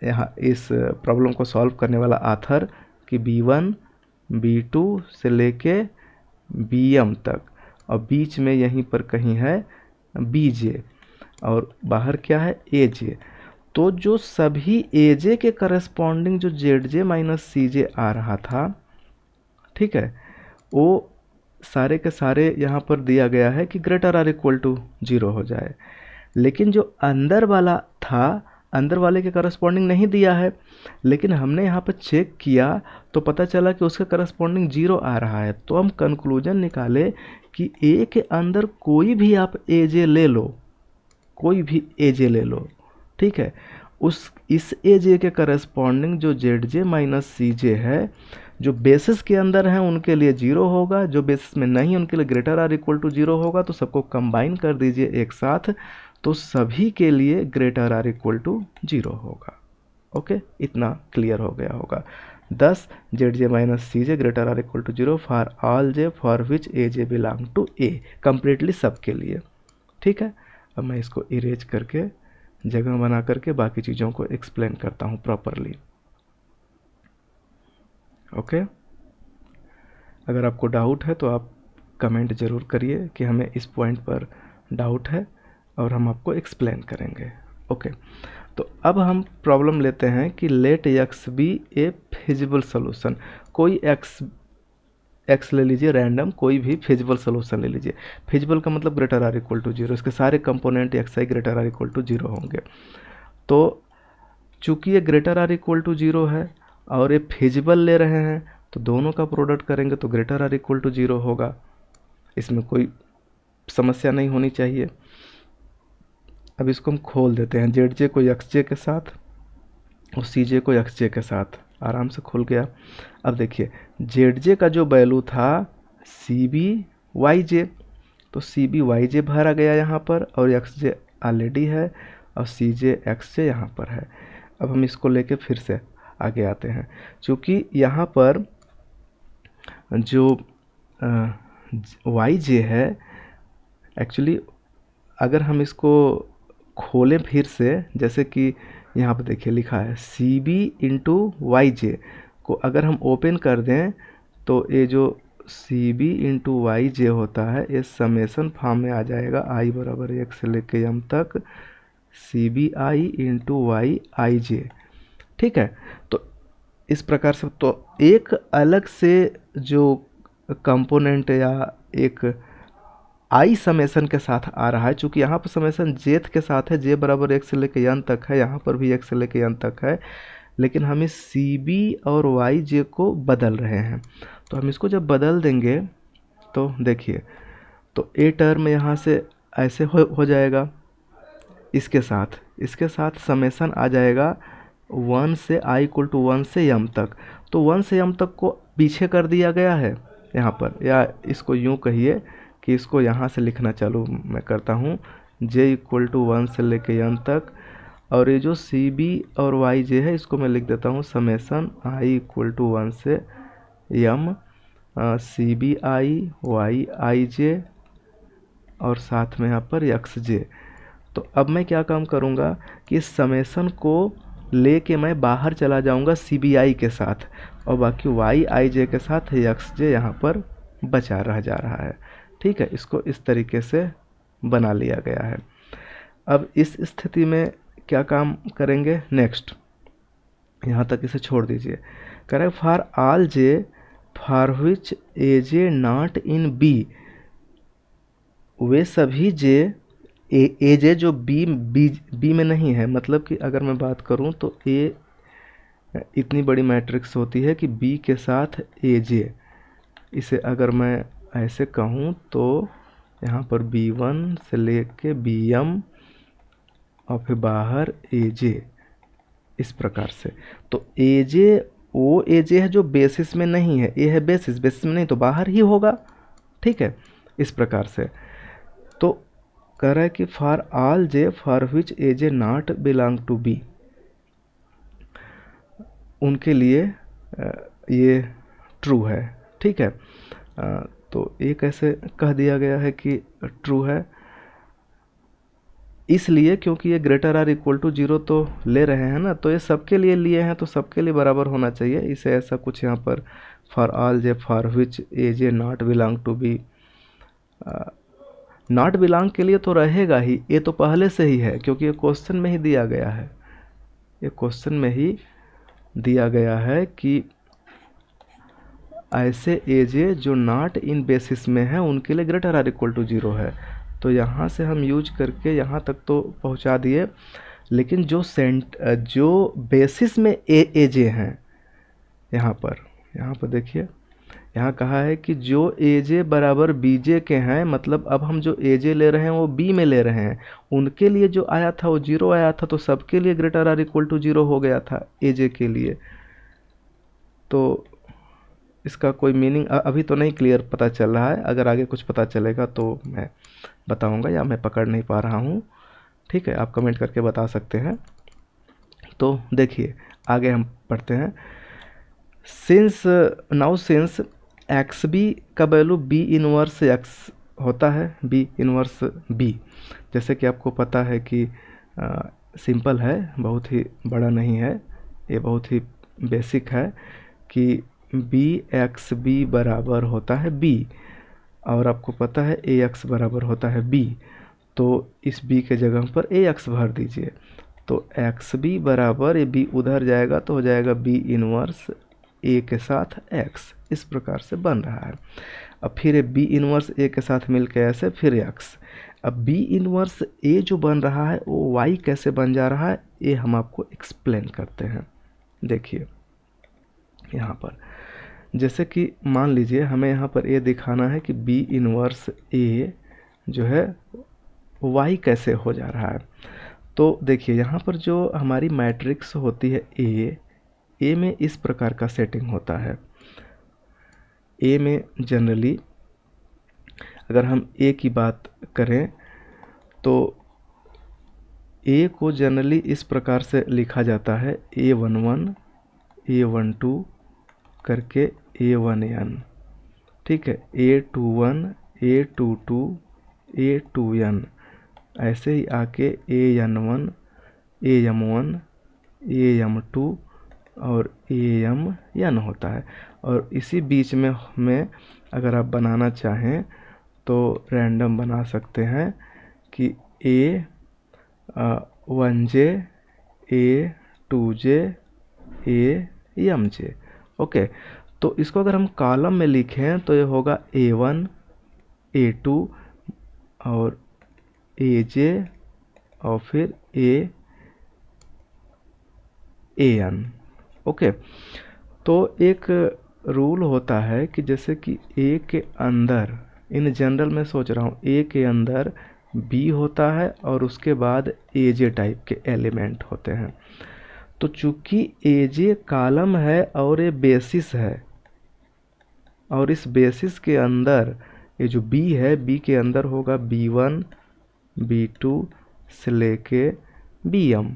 यहाँ इस प्रॉब्लम को सॉल्व करने वाला आथर कि B1 B2 से लेके Bm तक, और बीच में यहीं पर कहीं है Bj, और बाहर क्या है Aj। तो जो सभी Aj के करस्पॉन्डिंग जो Zj माइनस Cj आ रहा था, ठीक है, वो सारे के सारे यहाँ पर दिया गया है कि ग्रेटर आर इक्वल टू 0 हो जाए। लेकिन जो अंदर वाला था, अंदर वाले के करस्पॉन्डिंग नहीं दिया है, लेकिन हमने यहाँ पर चेक किया तो पता चला कि उसका करस्पॉन्डिंग 0 आ रहा है। तो हम कंक्लूजन निकाले कि ए के अंदर कोई भी आप एजे ले लो, कोई भी एजे ले लो, ठीक है, उस इस एजे के करस्पॉन्डिंग जो जेड जे माइनस सी जे है, जो बेसिस के अंदर हैं उनके लिए 0 होगा, जो बेसिस में नहीं उनके लिए ग्रेटर आर इक्वल टू 0 होगा। तो सबको कंबाइन कर दीजिए एक साथ, तो सभी के लिए ग्रेटर आर इक्वल टू 0 होगा। ओके, इतना क्लियर हो गया होगा। 10 Z J minus C J greater or equal to 0 for all J for which A J belong to A, completely सबके लिए। ठीक है, अब मैं इसको इरेज करके जगह बना करके बाकी चीज़ों को एक्सप्लेन करता हूँ प्रॉपरली। ओके, अगर आपको डाउट है तो आप कमेंट ज़रूर करिए कि हमें इस पॉइंट पर डाउट है और हम आपको एक्सप्लेन करेंगे। ओके, तो अब हम प्रॉब्लम लेते हैं कि लेट एक्स बी ए फिजिबल सोल्यूशन। कोई एक्स ले लीजिए रैंडम, कोई भी फिजिबल सोल्यूशन ले लीजिए। फिजिबल का मतलब ग्रेटर आर इक्वल टू 0, इसके सारे component X I greater or equal to 0 होंगे। तो चूंकि ये ग्रेटर आर इक्वल टू 0 है और ये फिजिबल ले रहे हैं, तो दोनों का प्रोडक्ट करेंगे तो ग्रेटर आर इक्वल टू 0 होगा। इसमें कोई समस्या नहीं होनी चाहिए। अब इसको हम खोल देते हैं, जेड जे को एक्स जे के साथ और सी जे को एक्स जे के साथ, आराम से खुल गया। अब देखिए जेड जे का जो वैल्यू था सी बी वाई जे, तो सी बी वाई जे भरा गया यहाँ पर, और एक्स जे ऑलरेडी है, और सी जे एक्स जे यहाँ पर है। अब हम इसको लेके फिर से आगे आते हैं, क्योंकि यहाँ पर जो वाई जे है, एक्चुअली अगर हम इसको खोलें फिर से, जैसे कि यहाँ पर देखिए लिखा है सी बी इंटू वाई जे को अगर हम ओपन कर दें, तो ये जो सी बी इंटू वाई जे होता है ये समेसन फॉर्म में आ जाएगा, आई बराबर 1 से लेके एम तक C B I into Y I J. ठीक है, तो इस प्रकार से तो एक अलग से जो कंपोनेंट या एक आई समेसन के साथ आ रहा है, चूँकि यहाँ पर समेसन जेथ के साथ है, जे बराबर 1 से लेके एन तक है, यहाँ पर भी 1 से लेके एन तक है, लेकिन हम इस सी बी और वाई जे को बदल रहे हैं। तो हम इसको जब बदल देंगे तो देखिए, तो ए टर्म यहाँ से ऐसे हो जाएगा, इसके साथ समेसन आ जाएगा 1 से आई इक्वल टू 1 से एम तक। तो 1 से एम तक को पीछे कर दिया गया है यहाँ पर, या इसको यूँ कहिए कि इसको यहाँ से लिखना चालू मैं करता हूँ, जे इक्वल टू 1 से लेके एन तक, और ये जो सी बी और वाई जे है इसको मैं लिख देता हूँ समेसन आई इक्वल टू 1 से M C B I Y I J, और साथ में यहाँ पर एक्स जे। तो अब मैं क्या काम करूँगा कि इस समेसन को लेके मैं बाहर चला जाऊँगा सी बी आई के साथ, और बाकी वाई आई जे के साथ एक्स जे यहाँ पर बचा रह जा रहा है। ठीक है, इसको इस तरीके से बना लिया गया है। अब इस स्थिति में क्या काम करेंगे नेक्स्ट, यहाँ तक इसे छोड़ दीजिए। कह रहे for all J for which A J not in B, वे सभी जे ए जे जो बी में नहीं है, मतलब कि अगर मैं बात करूँ तो ए इतनी बड़ी मैट्रिक्स होती है कि बी के साथ ए जे, इसे अगर मैं ऐसे कहूँ तो यहाँ पर B1 से लेके BM और फिर बाहर AJ, इस प्रकार से। तो AJ वो AJ है जो बेसिस में नहीं है, ये है बेसिस में नहीं तो बाहर ही होगा। ठीक है, इस प्रकार से। तो कह रहा है कि for all J for which AJ not belong to B, उनके लिए ये ट्रू है। ठीक है। तो ये कैसे कह दिया गया है कि ट्रू है, इसलिए क्योंकि ये ग्रेटर आर इक्वल टू 0 तो ले रहे हैं ना, तो ये सबके लिए लिए हैं तो सबके लिए बराबर होना चाहिए। इसे ऐसा कुछ यहाँ पर for all J for which A J not belong to B, not belong के लिए तो रहेगा ही, ये तो पहले से ही है क्योंकि ये क्वेश्चन में ही दिया गया है, ये क्वेश्चन में ही दिया गया है कि ऐसे एजे जो नॉट इन बेसिस में है उनके लिए ग्रेटर आर इक्वल टू 0 है। तो यहाँ से हम यूज करके यहाँ तक तो पहुँचा दिए, लेकिन जो बेसिस में एजे हैं यहाँ पर देखिए, यहाँ कहा है कि जो एजे बराबर बीजे के हैं, मतलब अब हम जो एजे ले रहे हैं वो बी में ले रहे हैं, उनके लिए जो आया था वो 0 आया था, तो सबके लिए ग्रेटर आर इक्वल टू 0 हो गया था एजे के लिए। तो इसका कोई मीनिंग अभी तो नहीं क्लियर पता चल रहा है, अगर आगे कुछ पता चलेगा तो मैं बताऊंगा, या मैं पकड़ नहीं पा रहा हूँ, ठीक है, आप कमेंट करके बता सकते हैं। तो देखिए आगे हम पढ़ते हैं। सिंस एक्स बी का वैल्यू बी इनवर्स एक्स होता है, बी इनवर्स बी, जैसे कि आपको पता है कि सिंपल है, बहुत ही बड़ा नहीं है, ये बहुत ही बेसिक है कि बी एक्स बी बराबर होता है बी, और आपको पता है ए एक्स बराबर होता है बी, तो इस बी के जगह पर ए एक्स भर दीजिए, तो एक्स बी बराबर, ये बी उधर जाएगा तो हो जाएगा बी इनवर्स ए के साथ एक्स, इस प्रकार से बन रहा है। अब फिर ये बी इनवर्स ए के साथ मिल के ऐसे फिर एक्स, अब बी इनवर्स ए जो बन रहा है वो वाई कैसे बन जा रहा है, ये हम आपको एक्सप्लेन करते हैं। देखिए यहाँ पर जैसे कि मान लीजिए हमें यहाँ पर ये दिखाना है कि बी इनवर्स ए जो है वाई कैसे हो जा रहा है। तो देखिए यहाँ पर जो हमारी मैट्रिक्स होती है ए में इस प्रकार का सेटिंग होता है। ए में जनरली अगर हम ए की बात करें तो ए को जनरली इस प्रकार से लिखा जाता है A11 A12 करके A1n, ठीक है, A21 A22 A2n, ऐसे ही आके AM1 AM1 AM2 और AM होता है। और इसी बीच में अगर आप बनाना चाहें तो रैंडम बना सकते हैं कि A1J A2J AMJ, ओके। तो इसको अगर हम कॉलम में लिखें तो ये होगा A1 A2 और AJ और फिर AN, ओके। तो एक रूल होता है कि जैसे कि ए के अंदर, इन जनरल मैं सोच रहा हूँ, ए के अंदर बी होता है और उसके बाद एजे टाइप के एलिमेंट होते हैं। तो चूंकि एजे कॉलम है और ये बेसिस है, और इस बेसिस के अंदर ये जो बी है, बी के अंदर होगा B1 B2 से लेके BM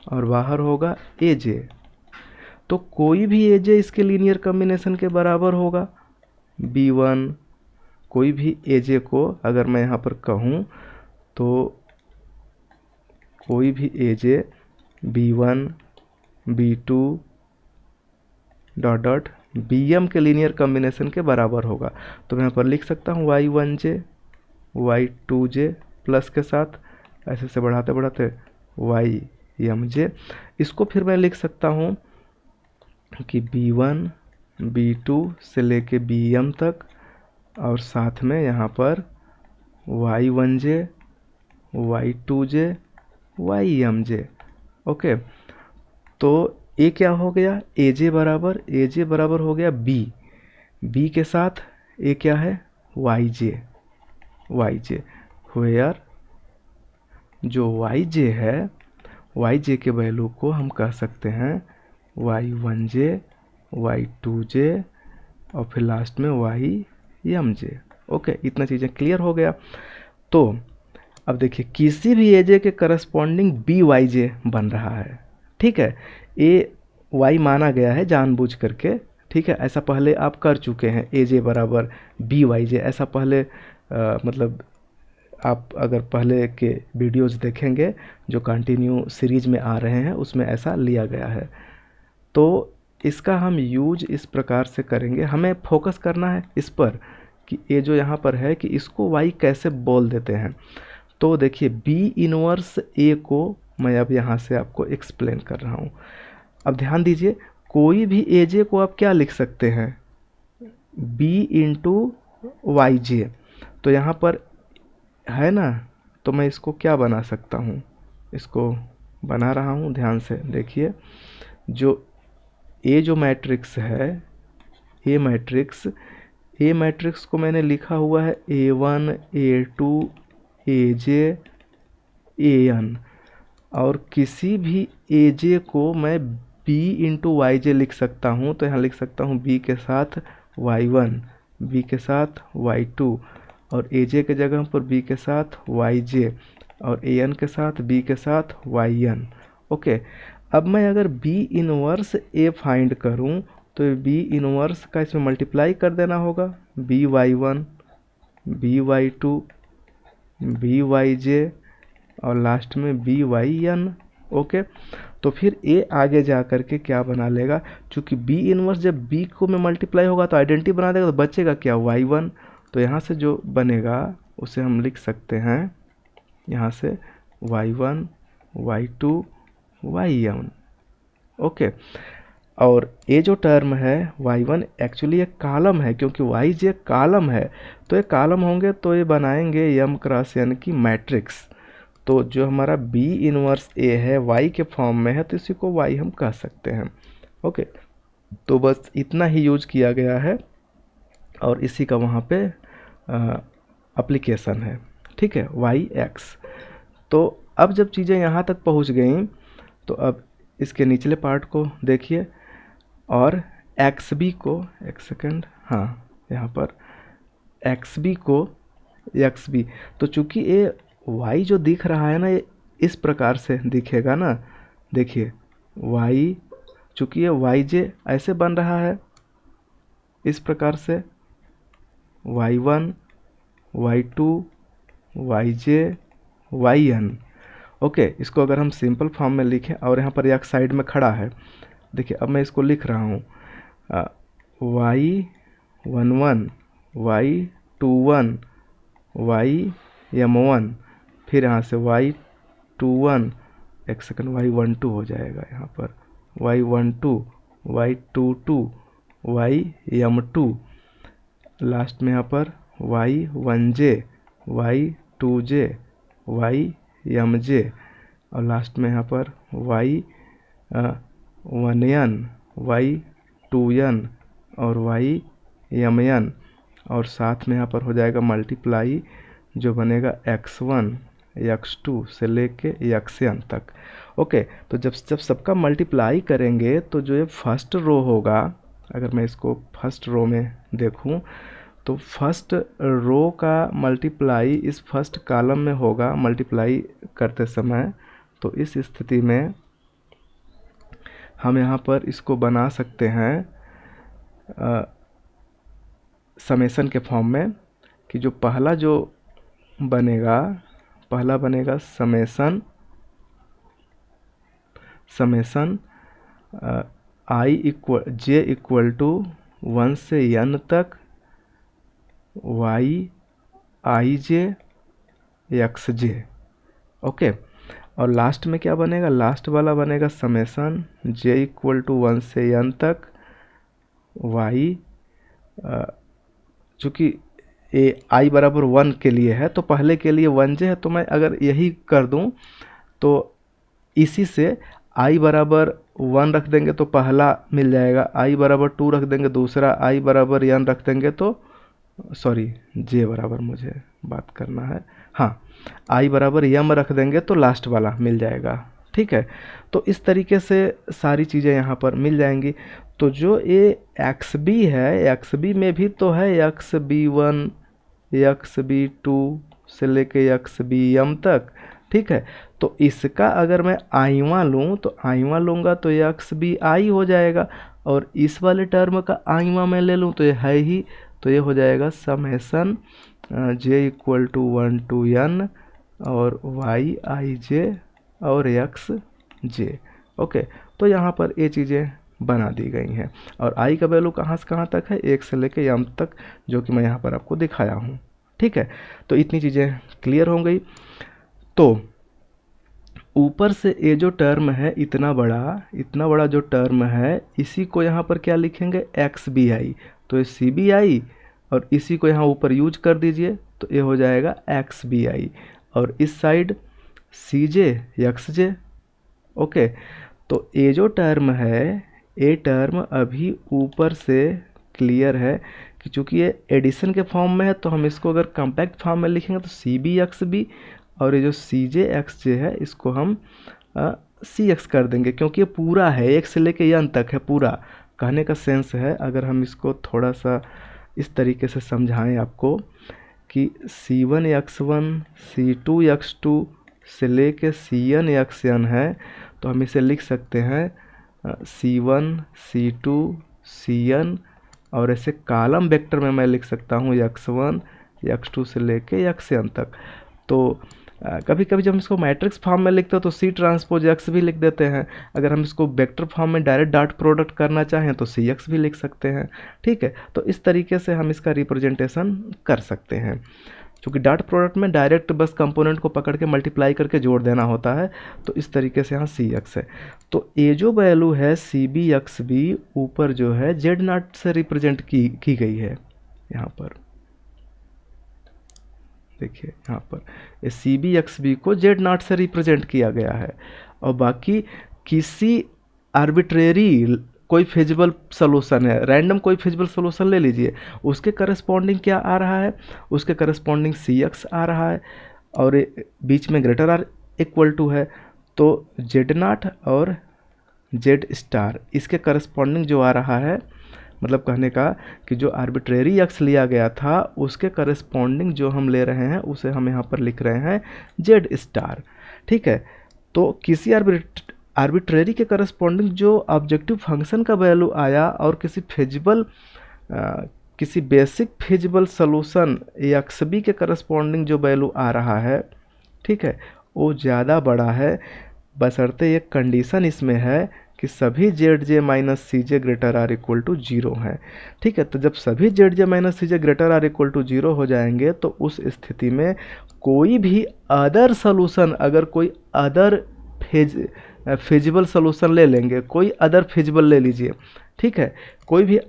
और बाहर होगा एजे, तो कोई भी एजे इसके लीनियर कॉम्बिनेशन के बराबर होगा। B1 कोई भी एजे को अगर मैं यहाँ पर कहूँ तो कोई भी एजे B1 B2 dot dot BM के लीनियर कॉम्बिनेशन के बराबर होगा। तो मैं यहाँ पर लिख सकता हूँ Y1J Y2J प्लस के साथ ऐसे से बढ़ाते बढ़ाते YMJ। इसको फिर मैं लिख सकता हूँ कि B1 B2 से लेके BM तक और साथ में यहाँ पर Y1J Y2J YMJ, ओके। तो ये क्या हो गया, AJ बराबर हो गया B के साथ ये क्या है YJ वेयर जो YJ है, YJ के वैल्यू को हम कह सकते हैं Y1J Y2J और फिर लास्ट में YMJ, ओके। इतना चीज़ें क्लियर हो गया। तो अब देखिए किसी भी एजे के करस्पॉन्डिंग BYJ बन रहा है, ठीक है। ए वाई माना गया है जानबूझ करके, ठीक है। ऐसा पहले आप कर चुके हैं, ए जे बराबर बी वाई जे, ऐसा पहले मतलब आप अगर पहले के वीडियोस देखेंगे जो कंटिन्यू सीरीज में आ रहे हैं उसमें ऐसा लिया गया है। तो इसका हम यूज इस प्रकार से करेंगे, हमें फोकस करना है इस पर कि ये जो यहाँ पर है कि इसको वाई कैसे बोल देते हैं। तो देखिए बी इनवर्स ए को मैं अब यहाँ से आपको एक्सप्लेन कर रहा हूँ। अब ध्यान दीजिए, कोई भी ए जे को आप क्या लिख सकते हैं, बी इंटू वाई जे। तो यहाँ पर है ना, तो मैं इसको क्या बना सकता हूँ, इसको बना रहा हूँ, ध्यान से देखिए। जो मैट्रिक्स है, ए मैट्रिक्स को मैंने लिखा हुआ है A1 A2 AJ AN, और किसी भी AJ को मैं B इंटू वाई जे लिख सकता हूँ। तो यहाँ लिख सकता हूँ B के साथ Y1, B के साथ Y2, और AJ के जगह पर B के साथ YJ, और AN के साथ B के साथ YN। ओके, अब मैं अगर B इनवर्स A फाइंड करूं तो B इनवर्स का इसमें मल्टीप्लाई कर देना होगा, BY1 BY2 BYJ और लास्ट में BYN। ओके, तो फिर A आगे जा कर के क्या बना लेगा, चूँकि B इनवर्स जब B को में मल्टीप्लाई होगा तो आइडेंटिटी बना देगा, तो बचेगा क्या, Y1। तो यहाँ से जो बनेगा उसे हम लिख सकते हैं यहाँ से Y1 Y2 YN। ओके, और ये जो टर्म है Y1 एक्चुअली एक कॉलम है, क्योंकि YJ कॉलम है, तो ये कॉलम होंगे तो ये बनाएंगे M क्रॉस N की मैट्रिक्स। तो जो हमारा B इनवर्स A है Y के फॉर्म में है, तो इसी को Y हम कह सकते हैं। ओके, तो बस इतना ही यूज किया गया है और इसी का वहाँ पे एप्लीकेशन है, ठीक है, YX। तो अब जब चीज़ें यहाँ तक पहुँच गई तो अब इसके निचले पार्ट को देखिए, और XB को, एक सेकेंड, हाँ यहाँ पर XB को XB, तो चूँकि ये Y जो दिख रहा है ना, ये इस प्रकार से दिखेगा ना, देखिए Y, चूँकि ये YJ ऐसे बन रहा है इस प्रकार से, Y1 Y2 YJ YN। Okay, इसको अगर हम सिंपल फॉर्म में लिखें और यहाँ पर एक साइड में खड़ा है, देखिए अब मैं इसको लिख रहा हूँ Y11 Y21 YM1, फिर यहाँ से Y21, एक सेकंड, Y12 हो जाएगा यहाँ पर, Y12 Y22 YM2, लास्ट में यहाँ पर Y1J Y2J YMJ, और लास्ट में यहाँ पर Y1N Y2N और YMN, और साथ में यहाँ पर हो जाएगा मल्टीप्लाई, जो बनेगा X1 X2 से लेके XN तक। ओके, तो जब सबका मल्टीप्लाई करेंगे तो जो ये फर्स्ट रो होगा, अगर मैं इसको फर्स्ट रो में देखूं तो फर्स्ट रो का मल्टीप्लाई इस फर्स्ट कॉलम में होगा मल्टीप्लाई करते समय। तो इस स्थिति में हम यहाँ पर इसको बना सकते हैं समेसन के फॉर्म में, कि जो पहला जो बनेगा, पहला बनेगा समेसन J इक्वल टू 1 से N तक YIJ XJ। ओके, और लास्ट में क्या बनेगा, लास्ट वाला बनेगा समेसन J इक्वल टू 1 से N तक Y, चूँकि ए I बराबर 1 के लिए है तो पहले के लिए 1J है, तो मैं अगर यही कर दूं तो इसी से I बराबर 1 रख देंगे तो पहला मिल जाएगा, I बराबर 2 रख देंगे दूसरा, I बराबर N रख देंगे तो, सॉरी J बराबर मुझे बात करना है, हाँ I बराबर M रख देंगे तो लास्ट वाला मिल जाएगा, ठीक है। तो इस तरीके से सारी चीज़ें यहाँ पर मिल जाएंगी। तो जो ये XB है, XB में भी तो है XB1 XB2 से लेके XBM तक, ठीक है। तो इसका अगर मैं आईवा लूँ तो आईवा लूँगा तो XBI हो जाएगा, और इस वाले टर्म का आईवा मैं ले लूँ तो ये है ही, तो ये हो जाएगा summation J equal to 1 to n और वाई आई जे और एक्स जे। ओके, तो यहाँ पर ये चीज़ें बना दी गई हैं और आई का वैल्यू कहाँ से कहाँ तक है, 1 से लेके m तक, जो कि मैं यहाँ पर आपको दिखाया हूँ। ठीक है, तो इतनी चीज़ें क्लियर हो गई। तो ऊपर से ये जो टर्म है इतना बड़ा जो टर्म है, इसी को यहाँ पर क्या लिखेंगे, एक्स बी आई, तो ये सी बी आई और इसी को यहाँ ऊपर यूज कर दीजिए तो ये हो जाएगा एक्स बी आई और इस साइड सी जे एक्स जे। ओके, तो ये जो टर्म है, ये टर्म अभी ऊपर से क्लियर है कि चूँकि ये एडिशन के फॉर्म में है, तो हम इसको अगर कॉम्पैक्ट फॉर्म में लिखेंगे तो सी बी एक्स बी और ये जो सी जे एक्स जे है इसको हम सी एक्स कर देंगे, क्योंकि ये पूरा है, एक से लेके एन तक है पूरा। कहने का सेंस है, अगर हम इसको थोड़ा सा इस तरीके से समझाएं आपको कि C1 x1 C2 x2 से लेके Cn xn है, तो हम इसे लिख सकते हैं C1 C2 Cn और ऐसे कॉलम वेक्टर में मैं लिख सकता हूँ x1 x2 से लेके xn तक। तो कभी कभी जब हम इसको मैट्रिक्स फॉर्म में लिखते हैं तो सी ट्रांसपोज एक्स भी लिख देते हैं। अगर हम इसको वेक्टर फॉर्म में डायरेक्ट डॉट प्रोडक्ट करना चाहें तो सी एक्स भी लिख सकते हैं। ठीक है, तो इस तरीके से हम इसका रिप्रेजेंटेशन कर सकते हैं। क्योंकि डॉट प्रोडक्ट में डायरेक्ट बस कंपोनेंट को पकड़ के मल्टीप्लाई करके जोड़ देना होता है, तो इस तरीके से यहाँ सी एक्स है। तो ये जो वैल्यू है सी बी एक्स बी ऊपर जो है जेड नॉट से रिप्रेजेंट की गई है। यहाँ पर देखिए, यहाँ पर ये सी बी एक्स बी को जेड नॉट से रिप्रेजेंट किया गया है और बाकी किसी आर्बिट्रेरी कोई फिजिबल सोल्यूशन है, रैंडम कोई फिजिबल सोल्यूशन ले लीजिए, उसके करस्पॉन्डिंग क्या आ रहा है, उसके करस्पॉन्डिंग सी एक्स आ रहा है और बीच में ग्रेटर आर इक्वल टू है, तो जेड नॉट और जेड स्टार इसके करस्पॉन्डिंग जो आ रहा है, मतलब कहने का कि जो आर्बिट्रेरी एक्स लिया गया था उसके करस्पॉन्डिंग जो हम ले रहे हैं उसे हम यहाँ पर लिख रहे हैं जेड स्टार। ठीक है, तो किसी आर्बिट्रेरी के करस्पॉन्डिंग जो ऑब्जेक्टिव फंक्शन का वैल्यू आया और किसी basic feasible solution X B के करस्पॉन्डिंग जो वैल्यू आ रहा है, ठीक है, वो ज़्यादा बड़ा है, बशर्ते एक कंडीशन इसमें है कि सभी Z J minus C J greater or equal to zero है। ठीक है, तो जब सभी Z J minus C J greater or equal to zero हो जाएंगे तो उस स्थिति में कोई भी अदर सोल्यूशन, अगर कोई अदर फिजिबल सोल्यूशन ले लेंगे, कोई अदर फिजिबल ले लीजिए, ठीक है, कोई भी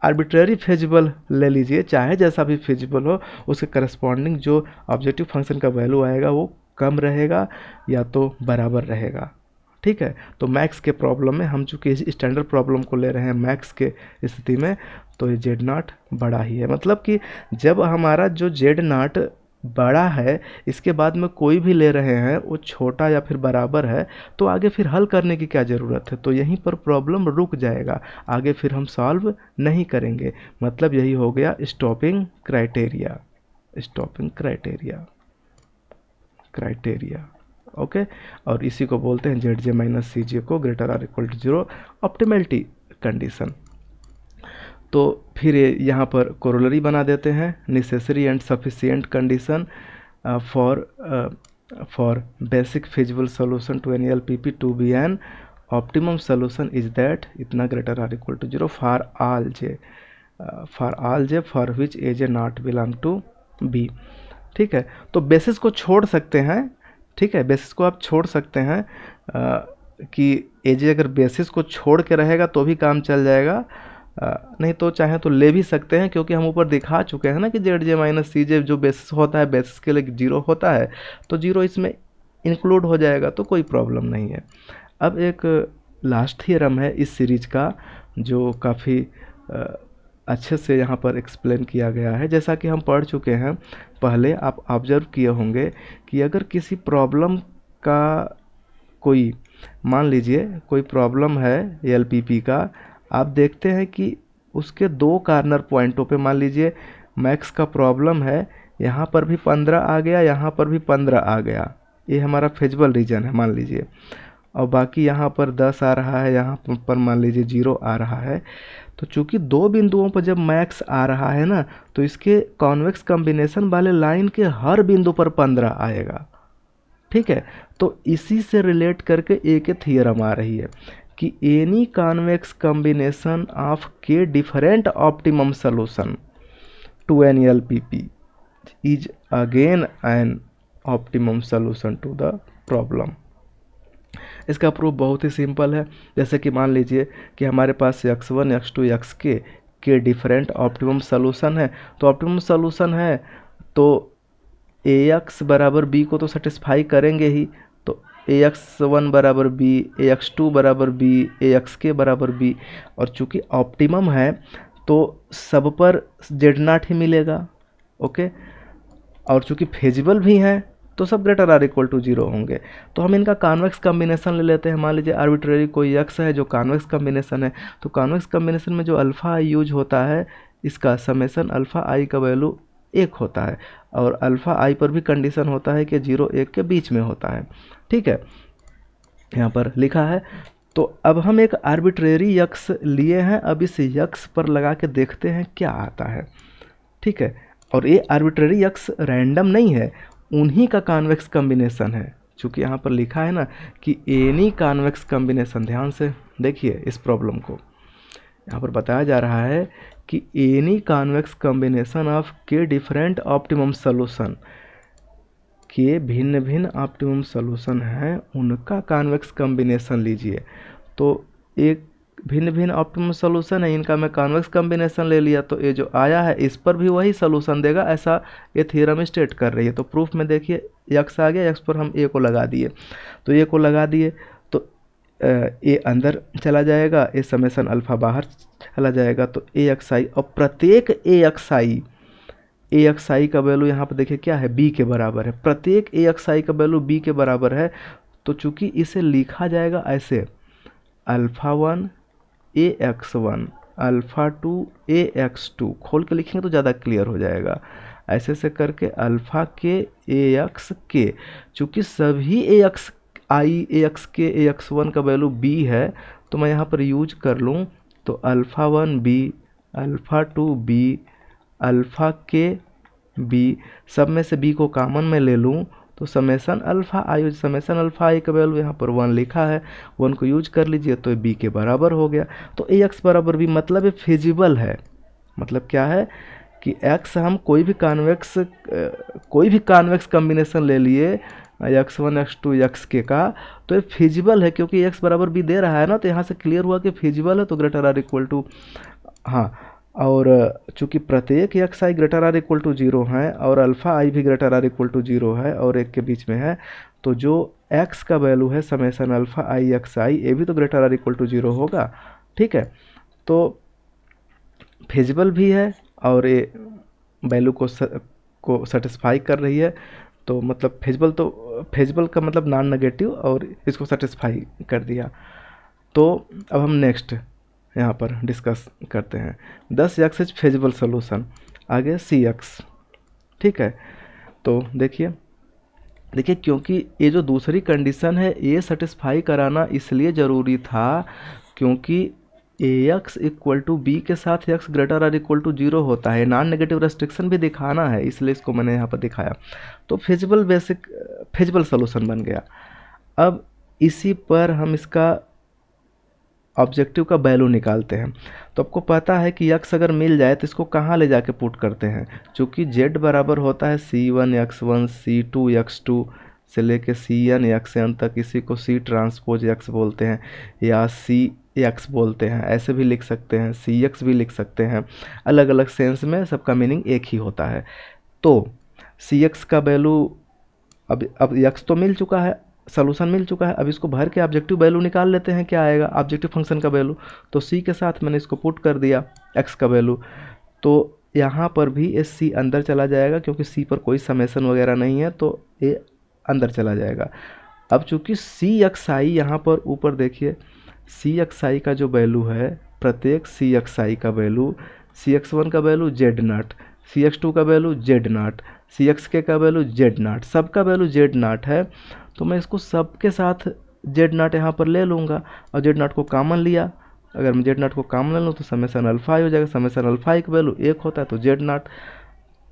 आर्बिट्रेरी फिजिबल ले लीजिए, चाहे जैसा भी फिजिबल हो, उसके करस्पॉन्डिंग जो ऑब्जेक्टिव फंक्शन का वैल्यू आएगा वो कम रहेगा या तो बराबर रहेगा। ठीक है, तो मैक्स के प्रॉब्लम में हम चूँकि स्टैंडर्ड प्रॉब्लम को ले रहे हैं मैक्स के स्थिति में, तो ये जेड नॉट बड़ा ही है। मतलब कि जब हमारा जो जेड नॉट बड़ा है, इसके बाद में कोई भी ले रहे हैं वो छोटा या फिर बराबर है, तो आगे फिर हल करने की क्या ज़रूरत है, तो यहीं पर प्रॉब्लम रुक जाएगा, आगे फिर हम सॉल्व नहीं करेंगे। मतलब यही हो गया stopping criteria, stopping criteria. Okay, और इसी को बोलते हैं Z J minus C J को greater or equal to zero optimality condition. तो फिर यहाँ पर कोरोलरी बना देते हैं, necessary and sufficient condition for basic feasible solution to an L P P to be an optimum solution is that इतना greater or equal to zero for all J for which A J not belong to B. ठीक है, तो basis को छोड़ सकते हैं, ठीक है, बेसिस को आप छोड़ सकते हैं कि एजे अगर बेसिस को छोड़ के रहेगा तो भी काम चल जाएगा, नहीं तो चाहे तो ले भी सकते हैं, क्योंकि हम ऊपर दिखा चुके हैं ना कि जेड जे माइनस सी जे जो बेसिस होता है, बेसिस के लिए जीरो होता है, तो जीरो इसमें इंक्लूड हो जाएगा, तो कोई प्रॉब्लम नहीं है। अब एक लास्ट थियरम है इस सीरीज का जो काफ़ी अच्छे से यहाँ पर एक्सप्लेन किया गया है। जैसा कि हम पढ़ चुके हैं पहले, आप ऑब्जर्व किए होंगे कि अगर किसी प्रॉब्लम का कोई, मान लीजिए कोई प्रॉब्लम है एलपीपी का, आप देखते हैं कि उसके दो कार्नर पॉइंटों पे, मान लीजिए मैक्स का प्रॉब्लम है, यहाँ पर भी 15 आ गया, यहाँ पर भी 15 आ गया, ये हमारा फिजिबल रीजन है मान लीजिए, और बाकी यहाँ पर 10 आ रहा है, यहाँ पर मान लीजिए 0 आ रहा है। तो चूंकि दो बिंदुओं पर जब मैक्स आ रहा है ना, तो इसके कॉन्वेक्स कॉम्बिनेशन वाले लाइन के हर बिंदु पर 15 आएगा। ठीक है, तो इसी से रिलेट करके एक थियरम आ रही है कि any convex combination of K different optimum solution to an LPP is again an optimum solution to the problem. इसका प्रूफ बहुत ही सिंपल है। जैसे कि मान लीजिए कि हमारे पास x1 x2 xk के डिफरेंट ऑप्टिमम सॉल्यूशन है। तो ऑप्टिमम सॉल्यूशन है तो ax बराबर b को तो सेटिस्फाई करेंगे ही। तो ax1 बराबर b, ax2 बराबर b, axk बराबर b। और चूंकि ऑप्टिमम है तो सब पर z0 ही मिलेगा। ओके, और चूंकि फेजिबल भी हैं तो सब ग्रेटर आर इक्वल टू 0 होंगे। तो हम इनका कॉन्वेक्स कॉम्बिनेशन ले लेते हैं। मान लीजिए आर्बिट्रेरी कोई x है जो कॉन्वेक्स कॉम्बिनेशन है, तो कॉन्वेक्स कॉम्बिनेशन में जो अल्फ़ा आई यूज होता है, इसका समेसन अल्फ़ा आई का वैल्यू 1 होता है, और अल्फ़ा आई पर भी कंडीशन होता है कि 0-1 के बीच में होता है। ठीक है, यहाँ पर लिखा है। तो अब हम एक आर्बिट्रेरी x लिए हैं, अब इस x पर लगा के देखते हैं क्या आता है। ठीक है, और ये आर्बिट्रेरी x रैंडम नहीं है, उन्हीं का कॉन्वेक्स कॉम्बिनेशन है। चूँकि यहाँ पर लिखा है ना कि एनी कॉन्वेक्स कॉम्बिनेशन, ध्यान से देखिए इस प्रॉब्लम को, यहाँ पर बताया जा रहा है कि any convex combination of K different optimum solution, के भिन्न भिन्न ऑप्टिमम सॉल्यूशन हैं, उनका कॉन्वेक्स कॉम्बिनेशन लीजिए। तो एक भिन्न भिन्न ऑप्टिमम सॉल्यूशन है, इनका मैं कॉन्वेक्स कॉम्बिनेशन ले लिया, तो ये जो आया है इस पर भी वही सॉल्यूशन देगा, ऐसा ये थ्योरम स्टेट कर रही है। तो प्रूफ में देखिए x आ गया, x पर हम a को लगा दिए, तो a को लगा दिए तो a अंदर चला जाएगा, a समेसन अल्फ़ा बाहर चला जाएगा, तो axi, और प्रत्येक axi का वैल्यू यहाँ पर देखिए क्या है, b के बराबर है। प्रत्येक axi का वैल्यू b के बराबर है, तो चूंकि इसे लिखा जाएगा ऐसे अल्फ़ा1 ax1 अल्फ़ा2 ax2, खोल के लिखेंगे तो ज़्यादा क्लियर हो जाएगा। ऐसे से करके अल्फ़ा के ax के, चूँकि सभी ax के ax1 का वैल्यू b है, तो मैं यहाँ पर यूज कर लूँ तो अल्फ़ा1 b, अल्फ़ा2 b, अल्फ़ा के b, सब में से b को कॉमन में ले लूँ तो समेसन अल्फ़ा आई, समेसन अल्फ़ा आई का वैल्यू यहाँ पर 1 लिखा है, 1 को यूज कर लीजिए तो b के बराबर हो गया। तो ax बराबर b मतलब ये फिजिबल है। मतलब क्या है कि x हम कोई भी कॉन्वेक्स कॉम्बिनेशन ले लिए x1 x2 xk का, तो ये फिजिबल है, क्योंकि x बराबर b दे रहा है ना, तो यहाँ से क्लियर हुआ कि फिजिबल है, तो ग्रेटर आर इक्वल टू, हाँ, और चूंकि प्रत्येक X I greater or equal to 0 है और अल्फ़ा आई भी ग्रेटर आर इक्वल टू 0 है और 1 के बीच में है, तो जो x का वैल्यू है समेसन अल्फ़ा आई एक्स आई, ये भी तो ग्रेटर आर इक्वल टू 0 होगा। ठीक है, तो फिजिबल भी है और ये वैल्यू को सेटिस्फाई कर रही है। तो मतलब फिजिबल का मतलब नॉन नेगेटिव, और इसको सेटिस्फाई कर दिया। तो अब हम नेक्स्ट यहाँ पर डिस्कस करते हैं 10x इज फिजिबल सोल्यूशन, आगे cx। ठीक है, तो देखिए क्योंकि ये जो दूसरी कंडीशन है ये सेटिस्फाई कराना इसलिए ज़रूरी था क्योंकि ax इक्वल टू बी के साथ x greater or equal to 0 होता है। नॉन नेगेटिव रेस्ट्रिक्शन भी दिखाना है, इसलिए इसको मैंने यहाँ पर दिखाया। तो फिजिबल सोल्यूशन बन गया। अब इसी पर हम इसका ऑब्जेक्टिव का वैल्यू निकालते हैं। तो आपको पता है कि x अगर मिल जाए तो इसको कहाँ ले जाके पुट करते हैं, चूँकि z बराबर होता है c1 x1 c2 x2 से लेके cn xn तक, इसी को c ट्रांसपोज x बोलते हैं या c x बोलते हैं, ऐसे भी लिख सकते हैं, cx भी लिख सकते हैं। अलग अलग सेंस में सबका मीनिंग एक ही होता है। तो cx का वैल्यू अब x तो मिल चुका है, सॉल्यूशन मिल चुका है, अब इसको भर के ऑब्जेक्टिव वैल्यू निकाल लेते हैं। क्या आएगा ऑब्जेक्टिव फंक्शन का वैल्यू, तो c के साथ मैंने इसको पुट कर दिया x का वैल्यू, तो यहाँ पर भी ये c अंदर चला जाएगा क्योंकि c पर कोई समेसन वगैरह नहीं है, तो ये अंदर चला जाएगा। अब चूँकि cxi यहाँ पर ऊपर देखिए cxi का जो वैल्यू है, प्रत्येक cxi का वैल्यू, cx1 का वैल्यू z0, cx2 का वैल्यू z0, cxk का वैल्यू z0, सबका वैल्यू z0 है। तो मैं इसको सबके साथ जेड नॉट यहाँ पर ले लूँगा और जेड नॉट को कॉमन लिया, अगर मैं जेड नॉट को कॉमन ले लूँ तो समेसन अल्फा हो जाएगा, समेसन अल्फा की वैल्यू 1 होता है तो जेड नॉट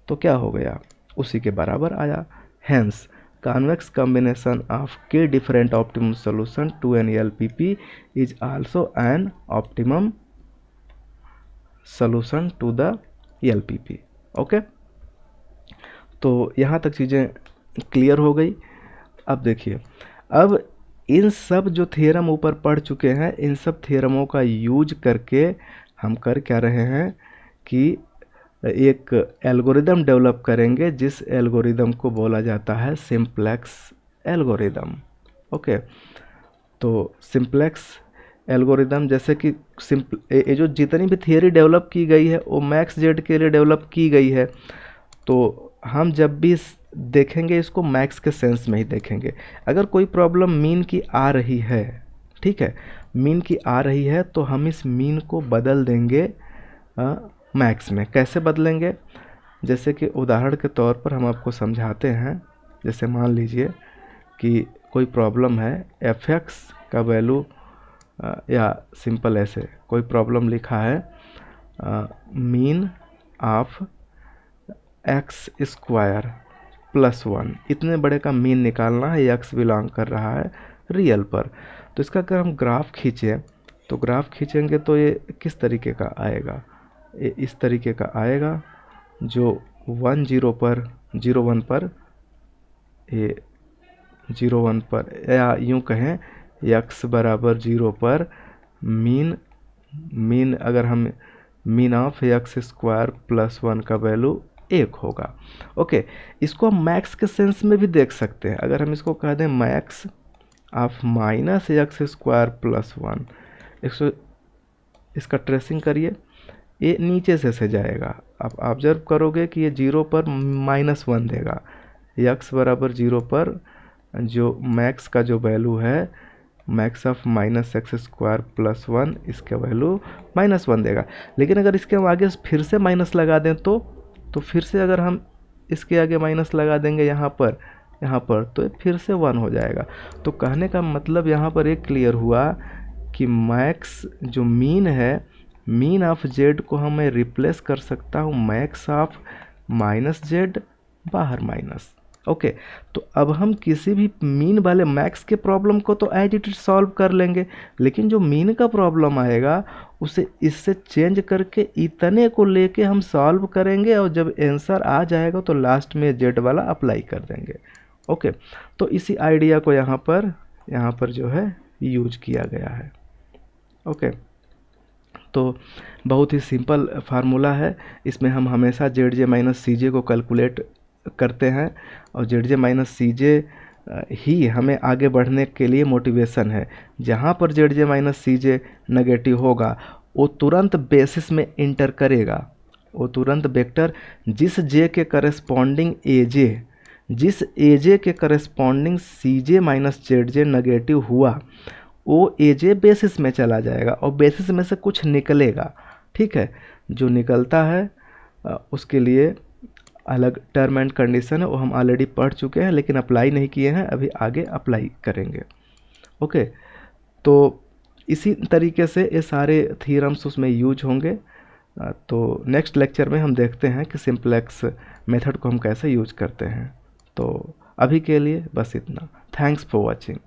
तो क्या हो गया, उसी के बराबर आया। Hence convex combination of k different optimum solution to an LPP is also an optimum solution to the LPP। Okay, तो यहाँ तक चीज़ें क्लियर हो गई। अब देखिए, अब इन सब जो थ्योरम ऊपर पढ़ चुके हैं, इन सब थ्योरमों का यूज करके हम कर क्या रहे हैं कि एक एल्गोरिदम डेवलप करेंगे, जिस एल्गोरिदम को बोला जाता है सिंप्लेक्स एल्गोरिदम। ओके, तो सिंप्लेक्स एल्गोरिदम जैसे कि ये जो जितनी भी थियरी डेवलप की गई है वो मैक्स जेड के लिए डेवलप की गई है, तो हम जब भी देखेंगे इसको मैक्स के सेंस में ही देखेंगे। अगर कोई प्रॉब्लम मीन की आ रही है, ठीक है, मीन की आ रही है तो हम इस मीन को बदल देंगे मैक्स में। कैसे बदलेंगे, जैसे कि उदाहरण के तौर पर हम आपको समझाते हैं। जैसे मान लीजिए कि कोई प्रॉब्लम है, एफ एक्स का वैल्यू या सिंपल ऐसे कोई प्रॉब्लम लिखा है, mean of x square plus 1, इतने बड़े का मीन निकालना है, एक्स बिलोंग कर रहा है रियल पर। तो इसका अगर हम ग्राफ खींचें तो ग्राफ खींचेंगे तो ये किस तरीके का आएगा, ये इस तरीके का आएगा, जो 1 0 पर 0 1 पर, ये 0 1 पर, या यूँ कहें x बराबर 0 पर मीन अगर हम mean of x square plus 1 का वैल्यू 1 होगा। ओके, इसको हम मैक्स के सेंस में भी देख सकते हैं। अगर हम इसको कह दें max of minus x square plus 1, इसका ट्रेसिंग करिए, ये नीचे से जाएगा। आप ऑब्जर्व करोगे कि ये 0 पर -1 देगा, x बराबर 0 पर जो मैक्स का जो वैल्यू है, max of minus x square plus 1, इसका वैल्यू -1 देगा। लेकिन अगर इसके हम आगे फिर से माइनस लगा दें तो फिर से अगर हम इसके आगे माइनस लगा देंगे यहाँ पर तो फिर से 1 हो जाएगा। तो कहने का मतलब यहाँ पर एक क्लियर हुआ कि मैक्स जो मीन है, मीन ऑफ जेड को हम मैं रिप्लेस कर सकता हूँ मैक्स ऑफ माइनस जेड बाहर माइनस। ओके, तो अब हम किसी भी मीन वाले मैक्स के प्रॉब्लम को तो एज इट इज सॉल्व कर लेंगे, लेकिन जो मीन का प्रॉब्लम आएगा उसे इससे चेंज करके इतने को लेके हम सॉल्व करेंगे, और जब आंसर आ जाएगा तो लास्ट में जेड वाला अप्लाई कर देंगे। ओके, तो इसी आइडिया को यहाँ पर जो है यूज किया गया है। ओके, तो बहुत ही सिंपल फार्मूला है। इसमें हम हमेशा Z J minus C J को कैलकुलेट करते हैं, और जेड जे माइनस सी जे ही हमें आगे बढ़ने के लिए मोटिवेशन है। जहाँ पर Z J minus C J negative होगा वो तुरंत बेसिस में इंटर करेगा, वो तुरंत वेक्टर जिस जे के करस्पॉन्डिंग जिस ए जे के करस्पॉन्डिंग सी जे माइनस जेड जे नेगेटिव हुआ, वो ए जे बेसिस में चला जाएगा और बेसिस में से कुछ निकलेगा। ठीक है, जो निकलता है उसके लिए अलग टर्म एंड कंडीशन है, वो हम ऑलरेडी पढ़ चुके हैं लेकिन अप्लाई नहीं किए हैं, अभी आगे अप्लाई करेंगे। ओके, तो इसी तरीके से ये सारे थ्योरम्स उसमें यूज होंगे। तो नेक्स्ट लेक्चर में हम देखते हैं कि सिंप्लेक्स मेथड को हम कैसे यूज करते हैं। तो अभी के लिए बस इतना। Thanks for watching.